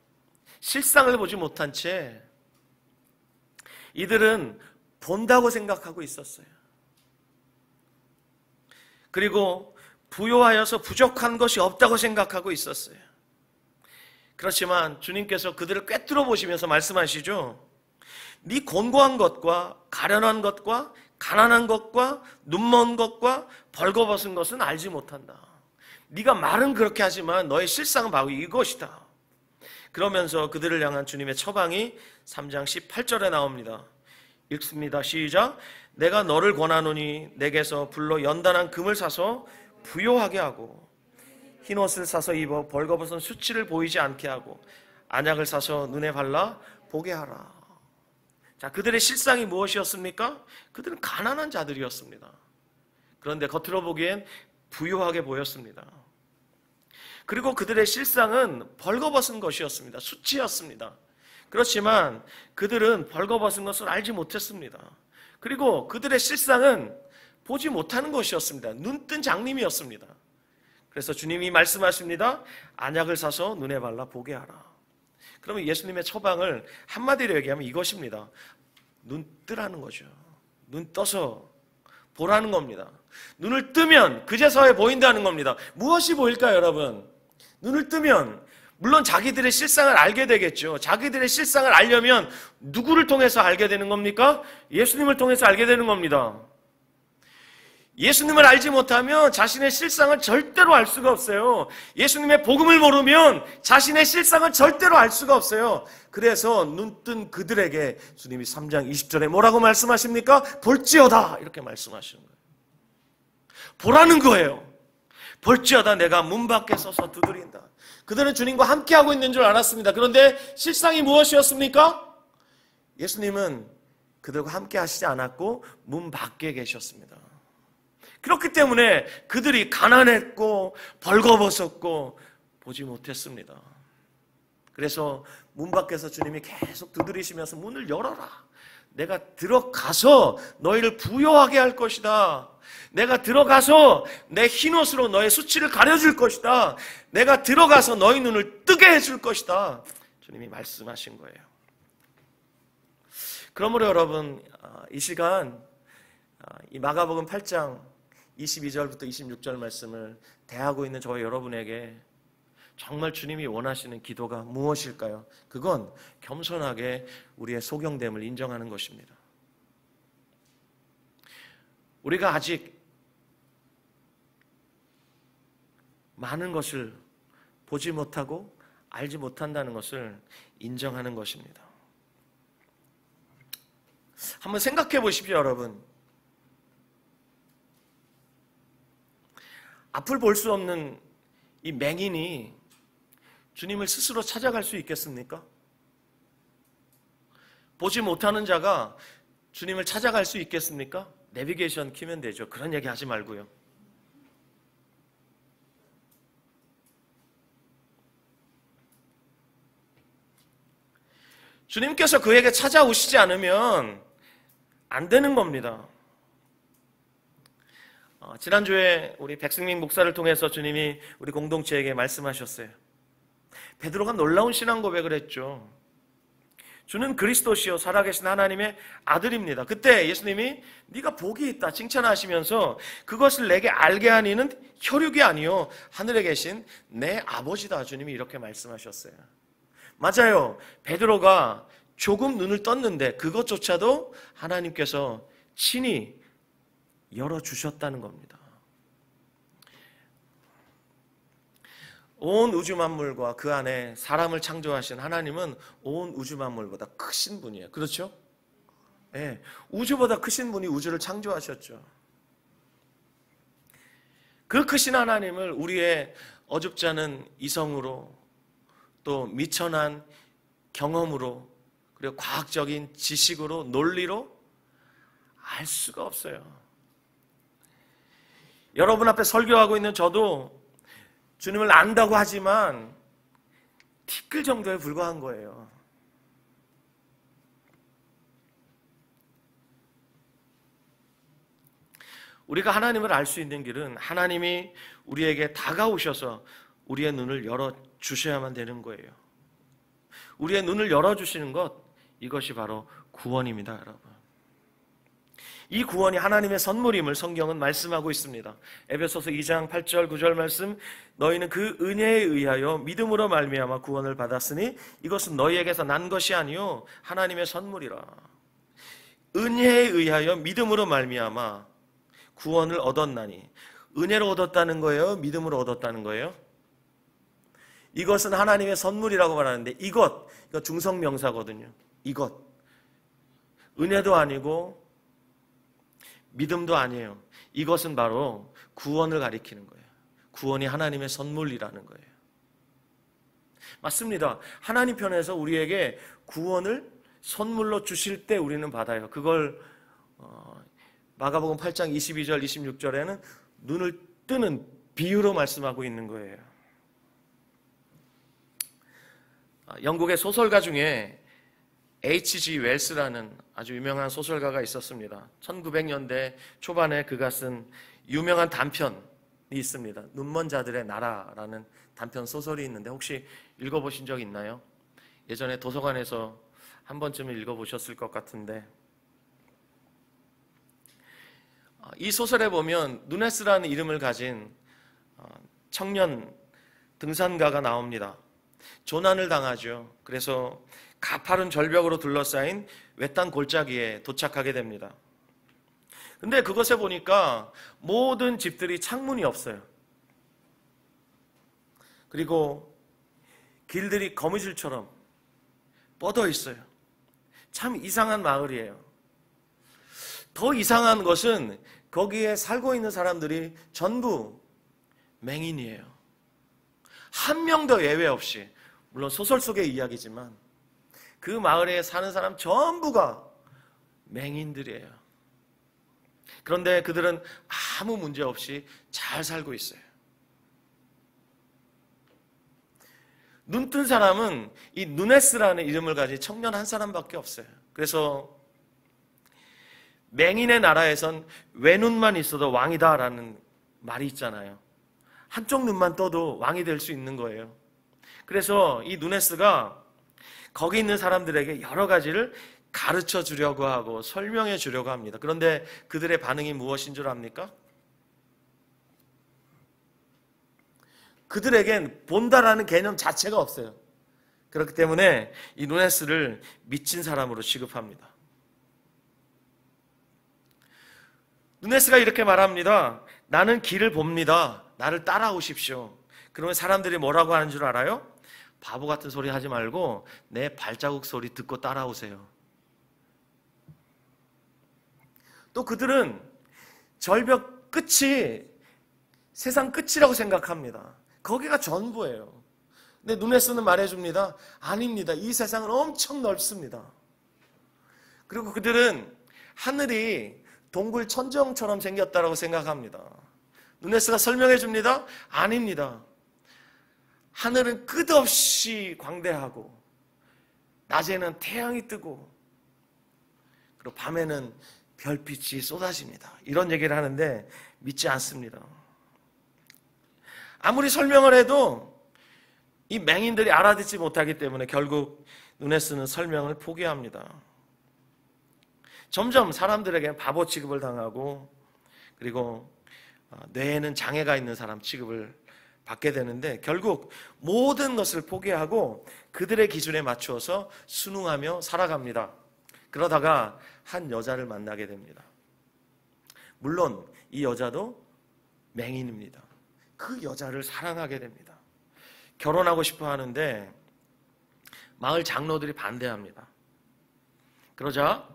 실상을 보지 못한 채 이들은 본다고 생각하고 있었어요. 그리고 부요하여서 부족한 것이 없다고 생각하고 있었어요. 그렇지만 주님께서 그들을 꿰뚫어 보시면서 말씀하시죠. 네 곤고한 것과 가련한 것과 가난한 것과 눈먼 것과 벌거벗은 것은 알지 못한다. 네가 말은 그렇게 하지만 너의 실상은 바로 이것이다. 그러면서 그들을 향한 주님의 처방이 3장 18절에 나옵니다. 읽습니다. 시작. 내가 너를 권하노니 내게서 불로 연단한 금을 사서 부요하게 하고 흰옷을 사서 입어 벌거벗은 수치를 보이지 않게 하고 안약을 사서 눈에 발라 보게 하라. 자, 그들의 실상이 무엇이었습니까? 그들은 가난한 자들이었습니다. 그런데 겉으로 보기엔 부유하게 보였습니다. 그리고 그들의 실상은 벌거벗은 것이었습니다. 수치였습니다. 그렇지만 그들은 벌거벗은 것을 알지 못했습니다. 그리고 그들의 실상은 보지 못하는 것이었습니다. 눈뜬 장님이었습니다. 그래서 주님이 말씀하십니다. 안약을 사서 눈에 발라 보게 하라. 그러면 예수님의 처방을 한마디로 얘기하면 이것입니다. 눈 뜨라는 거죠. 눈 떠서 보라는 겁니다. 눈을 뜨면 그제서야 보인다는 겁니다. 무엇이 보일까요, 여러분? 눈을 뜨면 물론 자기들의 실상을 알게 되겠죠. 자기들의 실상을 알려면 누구를 통해서 알게 되는 겁니까? 예수님을 통해서 알게 되는 겁니다. 예수님을 알지 못하면 자신의 실상을 절대로 알 수가 없어요. 예수님의 복음을 모르면 자신의 실상을 절대로 알 수가 없어요. 그래서 눈뜬 그들에게 주님이 3장 20절에 뭐라고 말씀하십니까? 볼지어다 이렇게 말씀하시는 거예요. 보라는 거예요. 볼지어다 내가 문 밖에 서서 두드린다. 그들은 주님과 함께하고 있는 줄 알았습니다. 그런데 실상이 무엇이었습니까? 예수님은 그들과 함께 하시지 않았고 문 밖에 계셨습니다. 그렇기 때문에 그들이 가난했고 벌거벗었고 보지 못했습니다. 그래서 문 밖에서 주님이 계속 두드리시면서 문을 열어라. 내가 들어가서 너희를 부요하게 할 것이다. 내가 들어가서 내 흰옷으로 너의 수치를 가려줄 것이다. 내가 들어가서 너희 눈을 뜨게 해줄 것이다. 주님이 말씀하신 거예요. 그러므로 여러분, 이 시간 이 마가복음 8장 22절부터 26절 말씀을 대하고 있는 저와 여러분에게 정말 주님이 원하시는 기도가 무엇일까요? 그건 겸손하게 우리의 소경됨을 인정하는 것입니다. 우리가 아직 많은 것을 보지 못하고 알지 못한다는 것을 인정하는 것입니다. 한번 생각해 보십시오, 여러분. 앞을 볼 수 없는 이 맹인이 주님을 스스로 찾아갈 수 있겠습니까? 보지 못하는 자가 주님을 찾아갈 수 있겠습니까? 내비게이션 키면 되죠. 그런 얘기 하지 말고요. 주님께서 그에게 찾아오시지 않으면 안 되는 겁니다. 지난주에 우리 백승민 목사를 통해서 주님이 우리 공동체에게 말씀하셨어요. 베드로가 놀라운 신앙 고백을 했죠. 주는 그리스도시요 살아계신 하나님의 아들입니다. 그때 예수님이 네가 복이 있다 칭찬하시면서 그것을 내게 알게 하는 이는 혈육이 아니요 하늘에 계신 내 아버지다. 주님이 이렇게 말씀하셨어요. 맞아요. 베드로가 조금 눈을 떴는데 그것조차도 하나님께서 친히 열어주셨다는 겁니다. 온 우주 만물과 그 안에 사람을 창조하신 하나님은 온 우주 만물보다 크신 분이에요. 그렇죠? 네, 우주보다 크신 분이 우주를 창조하셨죠. 그 크신 하나님을 우리의 어줍지 않은 이성으로 또 미천한 경험으로 그리고 과학적인 지식으로 논리로 알 수가 없어요. 여러분 앞에 설교하고 있는 저도 주님을 안다고 하지만 티끌 정도에 불과한 거예요. 우리가 하나님을 알 수 있는 길은 하나님이 우리에게 다가오셔서 우리의 눈을 열어주셔야만 되는 거예요. 우리의 눈을 열어주시는 것, 이것이 바로 구원입니다, 여러분. 이 구원이 하나님의 선물임을 성경은 말씀하고 있습니다. 에베소서 2장 8절 9절 말씀, 너희는 그 은혜에 의하여 믿음으로 말미암아 구원을 받았으니 이것은 너희에게서 난 것이 아니요 하나님의 선물이라. 은혜에 의하여 믿음으로 말미암아 구원을 얻었나니, 은혜로 얻었다는 거예요? 믿음으로 얻었다는 거예요? 이것은 하나님의 선물이라고 말하는데 이거 중성명사거든요. 이것 은혜도 아니고 믿음도 아니에요. 이것은 바로 구원을 가리키는 거예요. 구원이 하나님의 선물이라는 거예요. 맞습니다. 하나님 편에서 우리에게 구원을 선물로 주실 때 우리는 받아요. 그걸 마가복음 8장 22절 26절에는 눈을 뜨는 비유로 말씀하고 있는 거예요. 영국의 소설가 중에 H.G. 웰스라는 아주 유명한 소설가가 있었습니다. 1900년대 초반에 그가 쓴 유명한 단편이 있습니다. 눈먼 자들의 나라라는 단편 소설이 있는데 혹시 읽어보신 적 있나요? 예전에 도서관에서 한 번쯤은 읽어보셨을 것 같은데, 이 소설에 보면 누네스라는 이름을 가진 청년 등산가가 나옵니다. 조난을 당하죠. 그래서 가파른 절벽으로 둘러싸인 외딴 골짜기에 도착하게 됩니다. 근데 그것에 보니까 모든 집들이 창문이 없어요. 그리고 길들이 거미줄처럼 뻗어 있어요. 참 이상한 마을이에요. 더 이상한 것은 거기에 살고 있는 사람들이 전부 맹인이에요. 한 명도 예외 없이. 물론 소설 속의 이야기지만 그 마을에 사는 사람 전부가 맹인들이에요. 그런데 그들은 아무 문제 없이 잘 살고 있어요. 눈뜬 사람은 이 누네스라는 이름을 가진 청년 한 사람밖에 없어요. 그래서 맹인의 나라에선 외눈만 있어도 왕이다라는 말이 있잖아요. 한쪽 눈만 떠도 왕이 될 수 있는 거예요. 그래서 이 누네스가 거기 있는 사람들에게 여러 가지를 가르쳐 주려고 하고 설명해 주려고 합니다. 그런데 그들의 반응이 무엇인 줄 압니까? 그들에겐 본다라는 개념 자체가 없어요. 그렇기 때문에 이 누네스를 미친 사람으로 취급합니다. 누네스가 이렇게 말합니다. 나는 길을 봅니다. 나를 따라오십시오. 그러면 사람들이 뭐라고 하는 줄 알아요? 바보 같은 소리 하지 말고 내 발자국 소리 듣고 따라오세요. 또 그들은 절벽 끝이 세상 끝이라고 생각합니다. 거기가 전부예요. 근데 누네스는 말해줍니다. 아닙니다. 이 세상은 엄청 넓습니다. 그리고 그들은 하늘이 동굴 천정처럼 생겼다고 생각합니다. 누네스가 설명해 줍니다. 아닙니다. 하늘은 끝없이 광대하고 낮에는 태양이 뜨고 그리고 밤에는 별빛이 쏟아집니다. 이런 얘기를 하는데 믿지 않습니다. 아무리 설명을 해도 이 맹인들이 알아듣지 못하기 때문에 결국 누네스는 설명을 포기합니다. 점점 사람들에게 바보 취급을 당하고 그리고 뇌에는 장애가 있는 사람 취급을 받게 되는데 결국 모든 것을 포기하고 그들의 기준에 맞추어서 순응하며 살아갑니다. 그러다가 한 여자를 만나게 됩니다. 물론 이 여자도 맹인입니다. 그 여자를 사랑하게 됩니다. 결혼하고 싶어 하는데 마을 장로들이 반대합니다. 그러자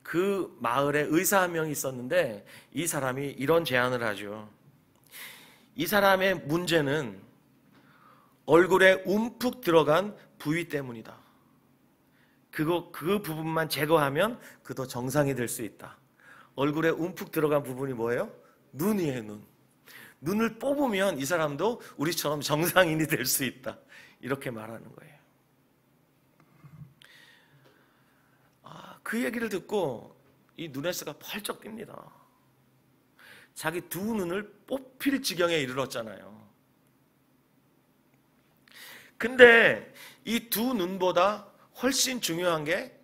그 마을에 의사 한 명이 있었는데 이 사람이 이런 제안을 하죠. 이 사람의 문제는 얼굴에 움푹 들어간 부위 때문이다. 그 부분만 제거하면 그도 정상이 될 수 있다. 얼굴에 움푹 들어간 부분이 뭐예요? 눈이에요, 눈. 눈을 뽑으면 이 사람도 우리처럼 정상인이 될 수 있다. 이렇게 말하는 거예요. 그 얘기를 듣고 이 누네스가 펄쩍 뜁니다. 자기 두 눈을 뽑힐 지경에 이르렀잖아요. 근데 이 두 눈보다 훨씬 중요한 게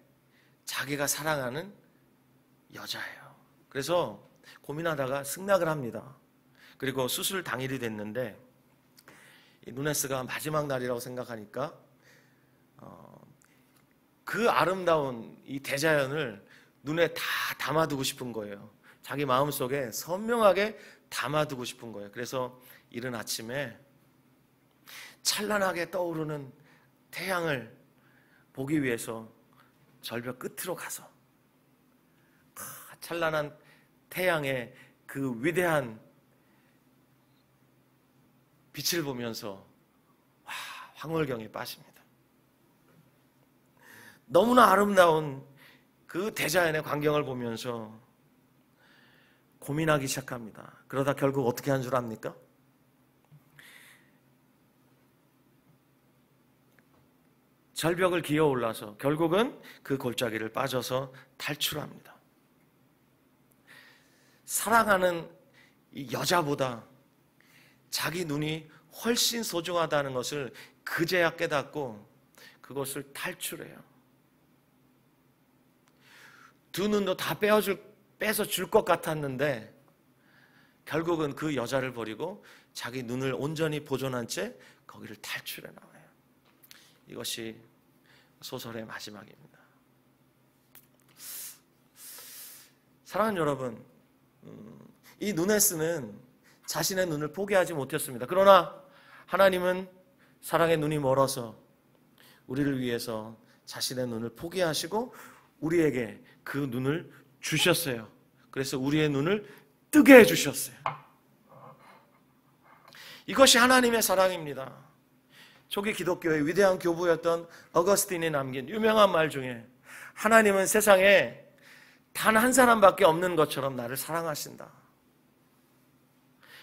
자기가 사랑하는 여자예요. 그래서 고민하다가 승낙을 합니다. 그리고 수술 당일이 됐는데 이 누네스가 마지막 날이라고 생각하니까 그 아름다운 이 대자연을 눈에 다 담아두고 싶은 거예요. 자기 마음속에 선명하게 담아두고 싶은 거예요. 그래서 이른 아침에 찬란하게 떠오르는 태양을 보기 위해서 절벽 끝으로 가서 찬란한 태양의 그 위대한 빛을 보면서 와, 황홀경에 빠집니다. 너무나 아름다운 그 대자연의 광경을 보면서 고민하기 시작합니다. 그러다 결국 어떻게 한 줄 압니까? 절벽을 기어 올라서 결국은 그 골짜기를 빠져서 탈출합니다. 사랑하는 이 여자보다 자기 눈이 훨씬 소중하다는 것을 그제야 깨닫고 그것을 탈출해요. 두 눈도 다 빼서 줄 것 같았는데 결국은 그 여자를 버리고 자기 눈을 온전히 보존한 채 거기를 탈출해 나와요. 이것이 소설의 마지막입니다. 사랑하는 여러분, 이 누네스는 자신의 눈을 포기하지 못했습니다. 그러나 하나님은 사랑의 눈이 멀어서 우리를 위해서 자신의 눈을 포기하시고 우리에게 그 눈을 주셨어요. 그래서 우리의 눈을 뜨게 해주셨어요. 이것이 하나님의 사랑입니다. 초기 기독교의 위대한 교부였던 어거스틴이 남긴 유명한 말 중에 하나님은 세상에 단 한 사람밖에 없는 것처럼 나를 사랑하신다.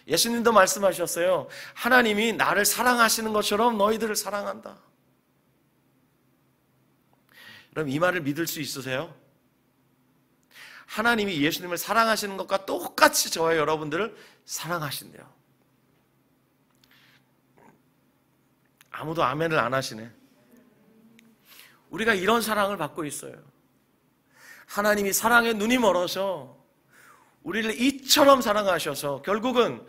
예수님도 말씀하셨어요. 하나님이 나를 사랑하시는 것처럼 너희들을 사랑한다. 그럼 이 말을 믿을 수 있으세요? 하나님이 예수님을 사랑하시는 것과 똑같이 저와 여러분들을 사랑하신대요. 아무도 아멘을 안 하시네. 우리가 이런 사랑을 받고 있어요. 하나님이 사랑의 눈이 멀어서 우리를 이처럼 사랑하셔서 결국은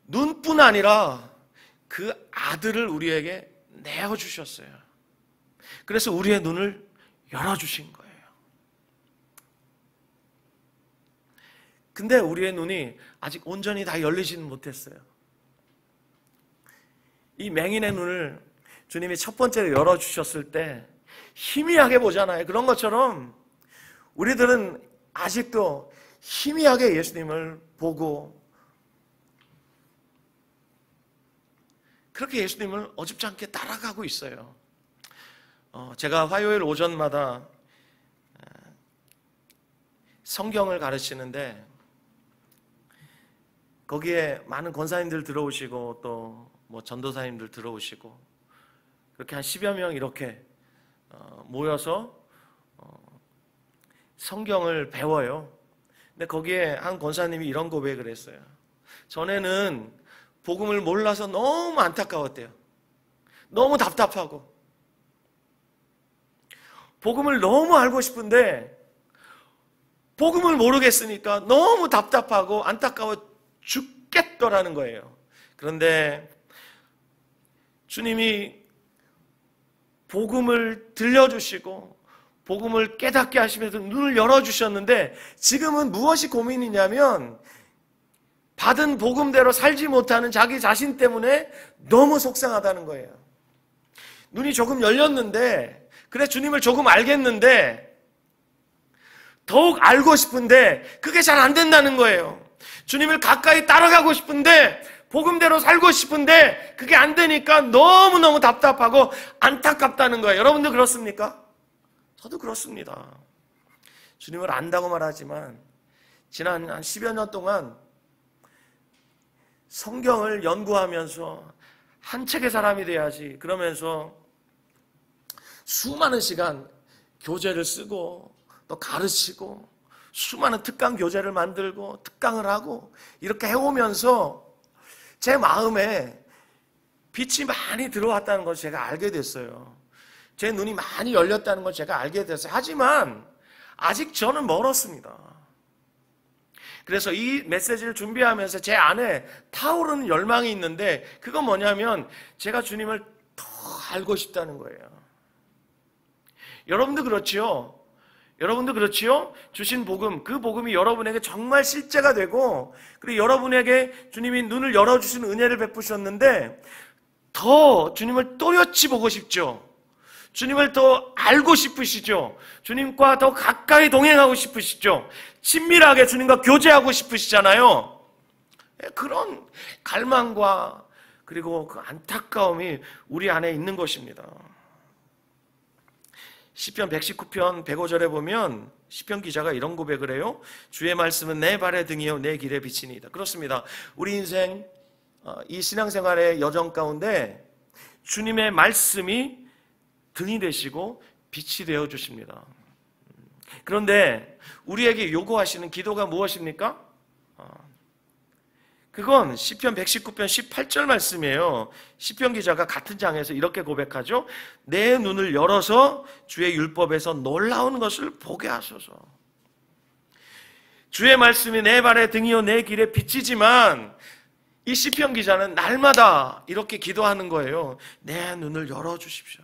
눈뿐 아니라 그 아들을 우리에게 내어주셨어요. 그래서 우리의 눈을 열어주신 거예요. 근데 우리의 눈이 아직 온전히 다 열리지는 못했어요. 이 맹인의 눈을 주님이 첫 번째로 열어주셨을 때 희미하게 보잖아요. 그런 것처럼 우리들은 아직도 희미하게 예수님을 보고 그렇게 예수님을 어줍지 않게 따라가고 있어요. 제가 화요일 오전마다 성경을 가르치는데 거기에 많은 권사님들 들어오시고 또 뭐 전도사님들 들어오시고 그렇게 한 10여 명 이렇게 모여서 성경을 배워요. 근데 거기에 한 권사님이 이런 고백을 했어요. 전에는 복음을 몰라서 너무 안타까웠대요. 너무 답답하고 복음을 너무 알고 싶은데 복음을 모르겠으니까 너무 답답하고 안타까워 죽겠더라는 거예요. 그런데 주님이 복음을 들려주시고 복음을 깨닫게 하시면서 눈을 열어주셨는데 지금은 무엇이 고민이냐면 받은 복음대로 살지 못하는 자기 자신 때문에 너무 속상하다는 거예요. 눈이 조금 열렸는데 그래 주님을 조금 알겠는데 더욱 알고 싶은데 그게 잘 안 된다는 거예요. 주님을 가까이 따라가고 싶은데 복음대로 살고 싶은데 그게 안 되니까 너무너무 답답하고 안타깝다는 거예요. 여러분들 그렇습니까? 저도 그렇습니다. 주님을 안다고 말하지만 지난 한 10여 년 동안 성경을 연구하면서 한 책의 사람이 돼야지 그러면서 수많은 시간 교재를 쓰고 또 가르치고 수많은 특강 교재를 만들고 특강을 하고 이렇게 해오면서 제 마음에 빛이 많이 들어왔다는 걸 제가 알게 됐어요. 제 눈이 많이 열렸다는 걸 제가 알게 됐어요. 하지만 아직 저는 멀었습니다. 그래서 이 메시지를 준비하면서 제 안에 타오르는 열망이 있는데 그건 뭐냐면 제가 주님을 더 알고 싶다는 거예요. 여러분도 그렇지요? 여러분도 그렇지요? 주신 복음, 그 복음이 여러분에게 정말 실제가 되고 그리고 여러분에게 주님이 눈을 열어주신 은혜를 베푸셨는데 더 주님을 또렷이 보고 싶죠? 주님을 더 알고 싶으시죠? 주님과 더 가까이 동행하고 싶으시죠? 친밀하게 주님과 교제하고 싶으시잖아요. 그런 갈망과 그리고 그 안타까움이 우리 안에 있는 것입니다. 시편 119편 105절에 보면 시편 기자가 이런 고백을 해요. 주의 말씀은 내 발의 등이요 내 길의 빛이니이다. 그렇습니다. 우리 인생 이 신앙생활의 여정 가운데 주님의 말씀이 등이 되시고 빛이 되어 주십니다. 그런데 우리에게 요구하시는 기도가 무엇입니까? 그건 시편 119편 18절 말씀이에요. 시편 기자가 같은 장에서 이렇게 고백하죠. 내 눈을 열어서 주의 율법에서 놀라운 것을 보게 하소서. 주의 말씀이 내 발의 등이요 내 길의 빛이지만 이 시편 기자는 날마다 이렇게 기도하는 거예요. 내 눈을 열어주십시오.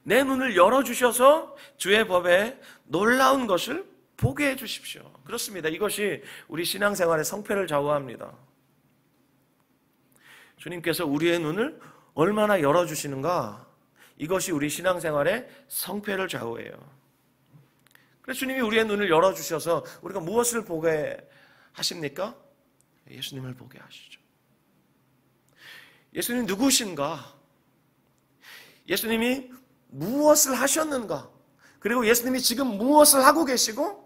내 눈을 열어주셔서 주의 법에 놀라운 것을 보게 해주십시오. 그렇습니다. 이것이 우리 신앙생활의 성패를 좌우합니다. 주님께서 우리의 눈을 얼마나 열어주시는가, 이것이 우리 신앙생활의 성패를 좌우해요. 그래서 주님이 우리의 눈을 열어주셔서 우리가 무엇을 보게 하십니까? 예수님을 보게 하시죠. 예수님 누구신가? 예수님이 무엇을 하셨는가? 그리고 예수님이 지금 무엇을 하고 계시고,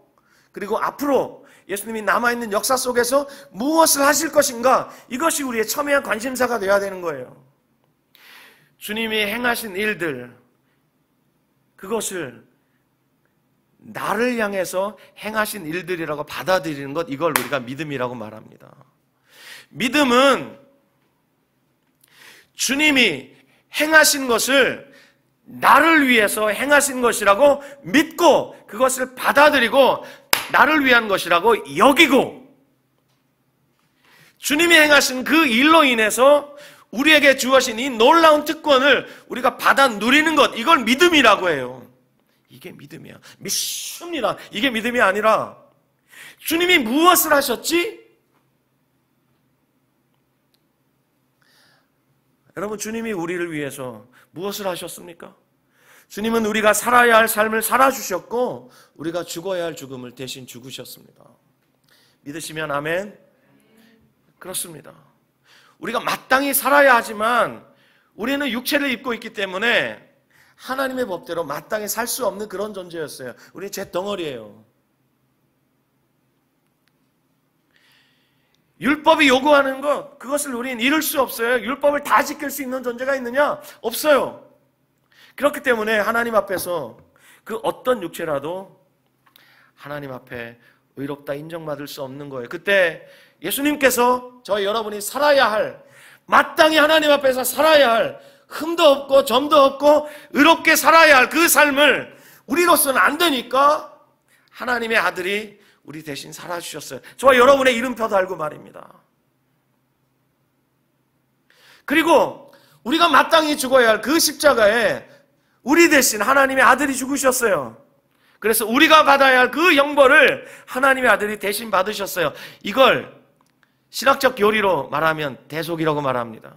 그리고 앞으로 예수님이 남아있는 역사 속에서 무엇을 하실 것인가? 이것이 우리의 첨예한 관심사가 되어야 되는 거예요. 주님이 행하신 일들, 그것을 나를 향해서 행하신 일들이라고 받아들이는 것, 이걸 우리가 믿음이라고 말합니다. 믿음은 주님이 행하신 것을 나를 위해서 행하신 것이라고 믿고 그것을 받아들이고 나를 위한 것이라고 여기고, 주님이 행하신 그 일로 인해서 우리에게 주어진 이 놀라운 특권을 우리가 받아 누리는 것, 이걸 믿음이라고 해요. 이게 믿음이야. 믿습니다. 이게 믿음이 아니라 주님이 무엇을 하셨지? 여러분, 주님이 우리를 위해서 무엇을 하셨습니까? 주님은 우리가 살아야 할 삶을 살아주셨고 우리가 죽어야 할 죽음을 대신 죽으셨습니다. 믿으시면 아멘? 그렇습니다. 우리가 마땅히 살아야 하지만 우리는 육체를 입고 있기 때문에 하나님의 법대로 마땅히 살 수 없는 그런 존재였어요. 우리 잿덩어리예요. 율법이 요구하는 것, 그것을 우리는 이룰 수 없어요. 율법을 다 지킬 수 있는 존재가 있느냐? 없어요. 그렇기 때문에 하나님 앞에서 그 어떤 육체라도 하나님 앞에 의롭다 인정받을 수 없는 거예요. 그때 예수님께서 저희 여러분이 살아야 할, 마땅히 하나님 앞에서 살아야 할, 흠도 없고 점도 없고 의롭게 살아야 할 그 삶을 우리로서는 안 되니까 하나님의 아들이 우리 대신 살아주셨어요. 저와 여러분의 이름표 달고 말입니다. 그리고 우리가 마땅히 죽어야 할 그 십자가에 우리 대신 하나님의 아들이 죽으셨어요. 그래서 우리가 받아야 할 그 형벌을 하나님의 아들이 대신 받으셨어요. 이걸 신학적 교리로 말하면 대속이라고 말합니다.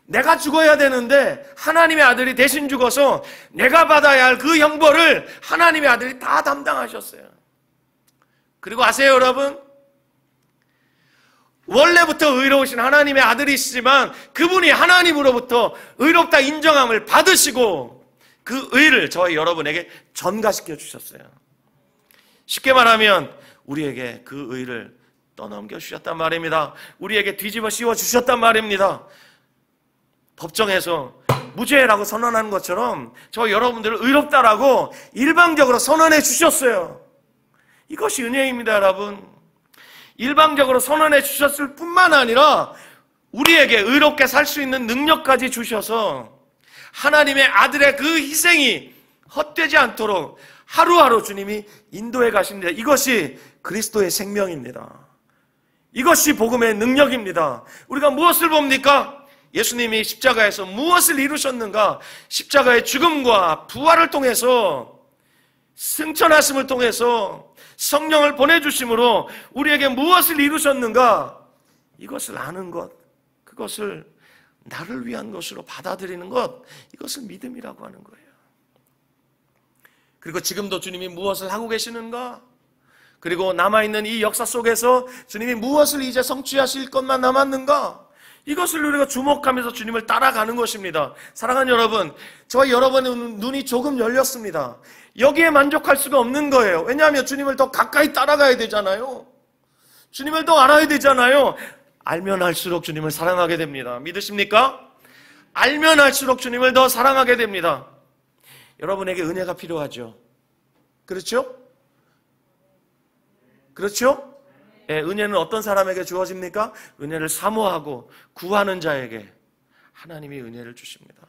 내가 죽어야 되는데 하나님의 아들이 대신 죽어서 내가 받아야 할 그 형벌을 하나님의 아들이 다 담당하셨어요. 그리고 아세요, 여러분? 원래부터 의로우신 하나님의 아들이시지만 그분이 하나님으로부터 의롭다 인정함을 받으시고 그 의를 저희 여러분에게 전가시켜 주셨어요. 쉽게 말하면 우리에게 그 의를 떠넘겨 주셨단 말입니다. 우리에게 뒤집어 씌워 주셨단 말입니다. 법정에서 무죄라고 선언하는 것처럼 저 여러분들을 의롭다라고 일방적으로 선언해 주셨어요. 이것이 은혜입니다, 여러분. 일방적으로 선언해 주셨을 뿐만 아니라 우리에게 의롭게 살 수 있는 능력까지 주셔서 하나님의 아들의 그 희생이 헛되지 않도록 하루하루 주님이 인도해 가십니다. 이것이 그리스도의 생명입니다. 이것이 복음의 능력입니다. 우리가 무엇을 봅니까? 예수님이 십자가에서 무엇을 이루셨는가? 십자가의 죽음과 부활을 통해서, 승천하심을 통해서 성령을 보내주심으로 우리에게 무엇을 이루셨는가? 이것을 아는 것, 그것을 나를 위한 것으로 받아들이는 것, 이것을 믿음이라고 하는 거예요. 그리고 지금도 주님이 무엇을 하고 계시는가? 그리고 남아있는 이 역사 속에서 주님이 무엇을 이제 성취하실 것만 남았는가? 이것을 우리가 주목하면서 주님을 따라가는 것입니다. 사랑하는 여러분, 저와 여러분의 눈이 조금 열렸습니다. 여기에 만족할 수가 없는 거예요. 왜냐하면 주님을 더 가까이 따라가야 되잖아요. 주님을 더 알아야 되잖아요. 알면 알수록 주님을 사랑하게 됩니다. 믿으십니까? 알면 알수록 주님을 더 사랑하게 됩니다. 여러분에게 은혜가 필요하죠. 그렇죠? 그렇죠? 예, 은혜는 어떤 사람에게 주어집니까? 은혜를 사모하고 구하는 자에게 하나님이 은혜를 주십니다.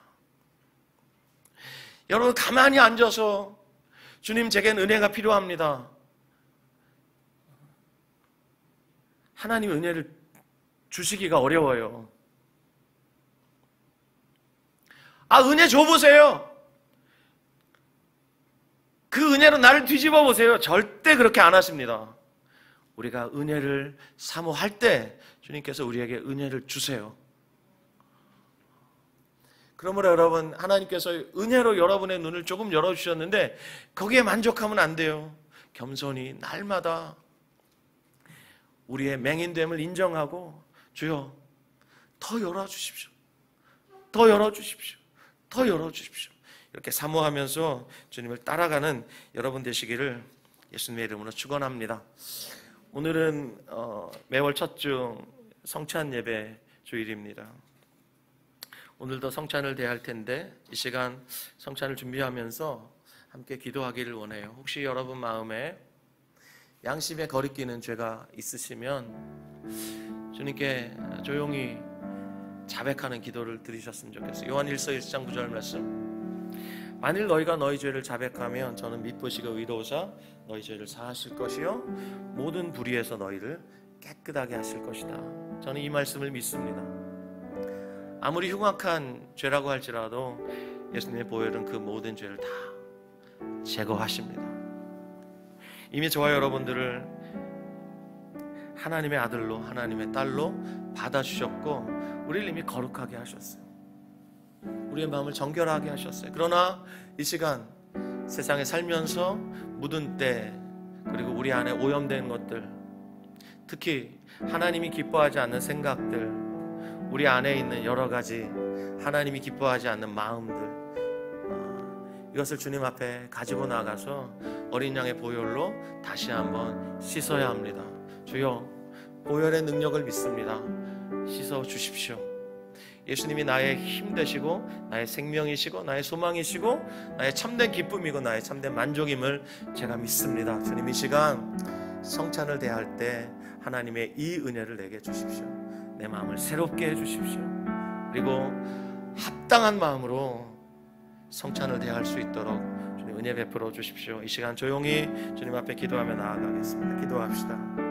여러분 가만히 앉아서 주님 제겐 은혜가 필요합니다. 하나님 은혜를 주시기가 어려워요. 은혜 줘보세요. 그 은혜로 나를 뒤집어 보세요. 절대 그렇게 안 하십니다. 우리가 은혜를 사모할 때 주님께서 우리에게 은혜를 주세요. 그러므로 여러분, 하나님께서 은혜로 여러분의 눈을 조금 열어주셨는데 거기에 만족하면 안 돼요. 겸손히 날마다 우리의 맹인됨을 인정하고 주여 더 열어주십시오. 더 열어주십시오. 더 열어주십시오. 이렇게 사모하면서 주님을 따라가는 여러분 되시기를 예수님의 이름으로 축원합니다. 오늘은 매월 첫 주 성찬 예배 주일입니다. 오늘도 성찬을 대할 텐데 이 시간 성찬을 준비하면서 함께 기도하기를 원해요. 혹시 여러분 마음에 양심에 거리끼는 죄가 있으시면 주님께 조용히 자백하는 기도를 드리셨으면 좋겠어요. 요한 1서 1장 9절 말씀, 만일 너희가 너희 죄를 자백하면 저는 미쁘시고 의로우사 너희 죄를 사하실 것이요 모든 불의에서 너희를 깨끗하게 하실 것이다. 저는 이 말씀을 믿습니다. 아무리 흉악한 죄라고 할지라도 예수님의 보혈은 그 모든 죄를 다 제거하십니다. 이미 저와 여러분들을 하나님의 아들로 하나님의 딸로 받아주셨고 우리를 이미 거룩하게 하셨어요. 우리의 마음을 정결하게 하셨어요. 그러나 이 시간 세상에 살면서 묻은 때 그리고 우리 안에 오염된 것들, 특히 하나님이 기뻐하지 않는 생각들, 우리 안에 있는 여러 가지 하나님이 기뻐하지 않는 마음들, 이것을 주님 앞에 가지고 나가서 어린 양의 보혈로 다시 한번 씻어야 합니다. 주여 보혈의 능력을 믿습니다. 씻어 주십시오. 예수님이 나의 힘 되시고 나의 생명이시고 나의 소망이시고 나의 참된 기쁨이고 나의 참된 만족임을 제가 믿습니다. 주님 이 시간 성찬을 대할 때 하나님의 이 은혜를 내게 주십시오. 내 마음을 새롭게 해주십시오. 그리고 합당한 마음으로 성찬을 대할 수 있도록 주님 은혜 베풀어 주십시오. 이 시간 조용히 주님 앞에 기도하며 나아가겠습니다. 기도합시다.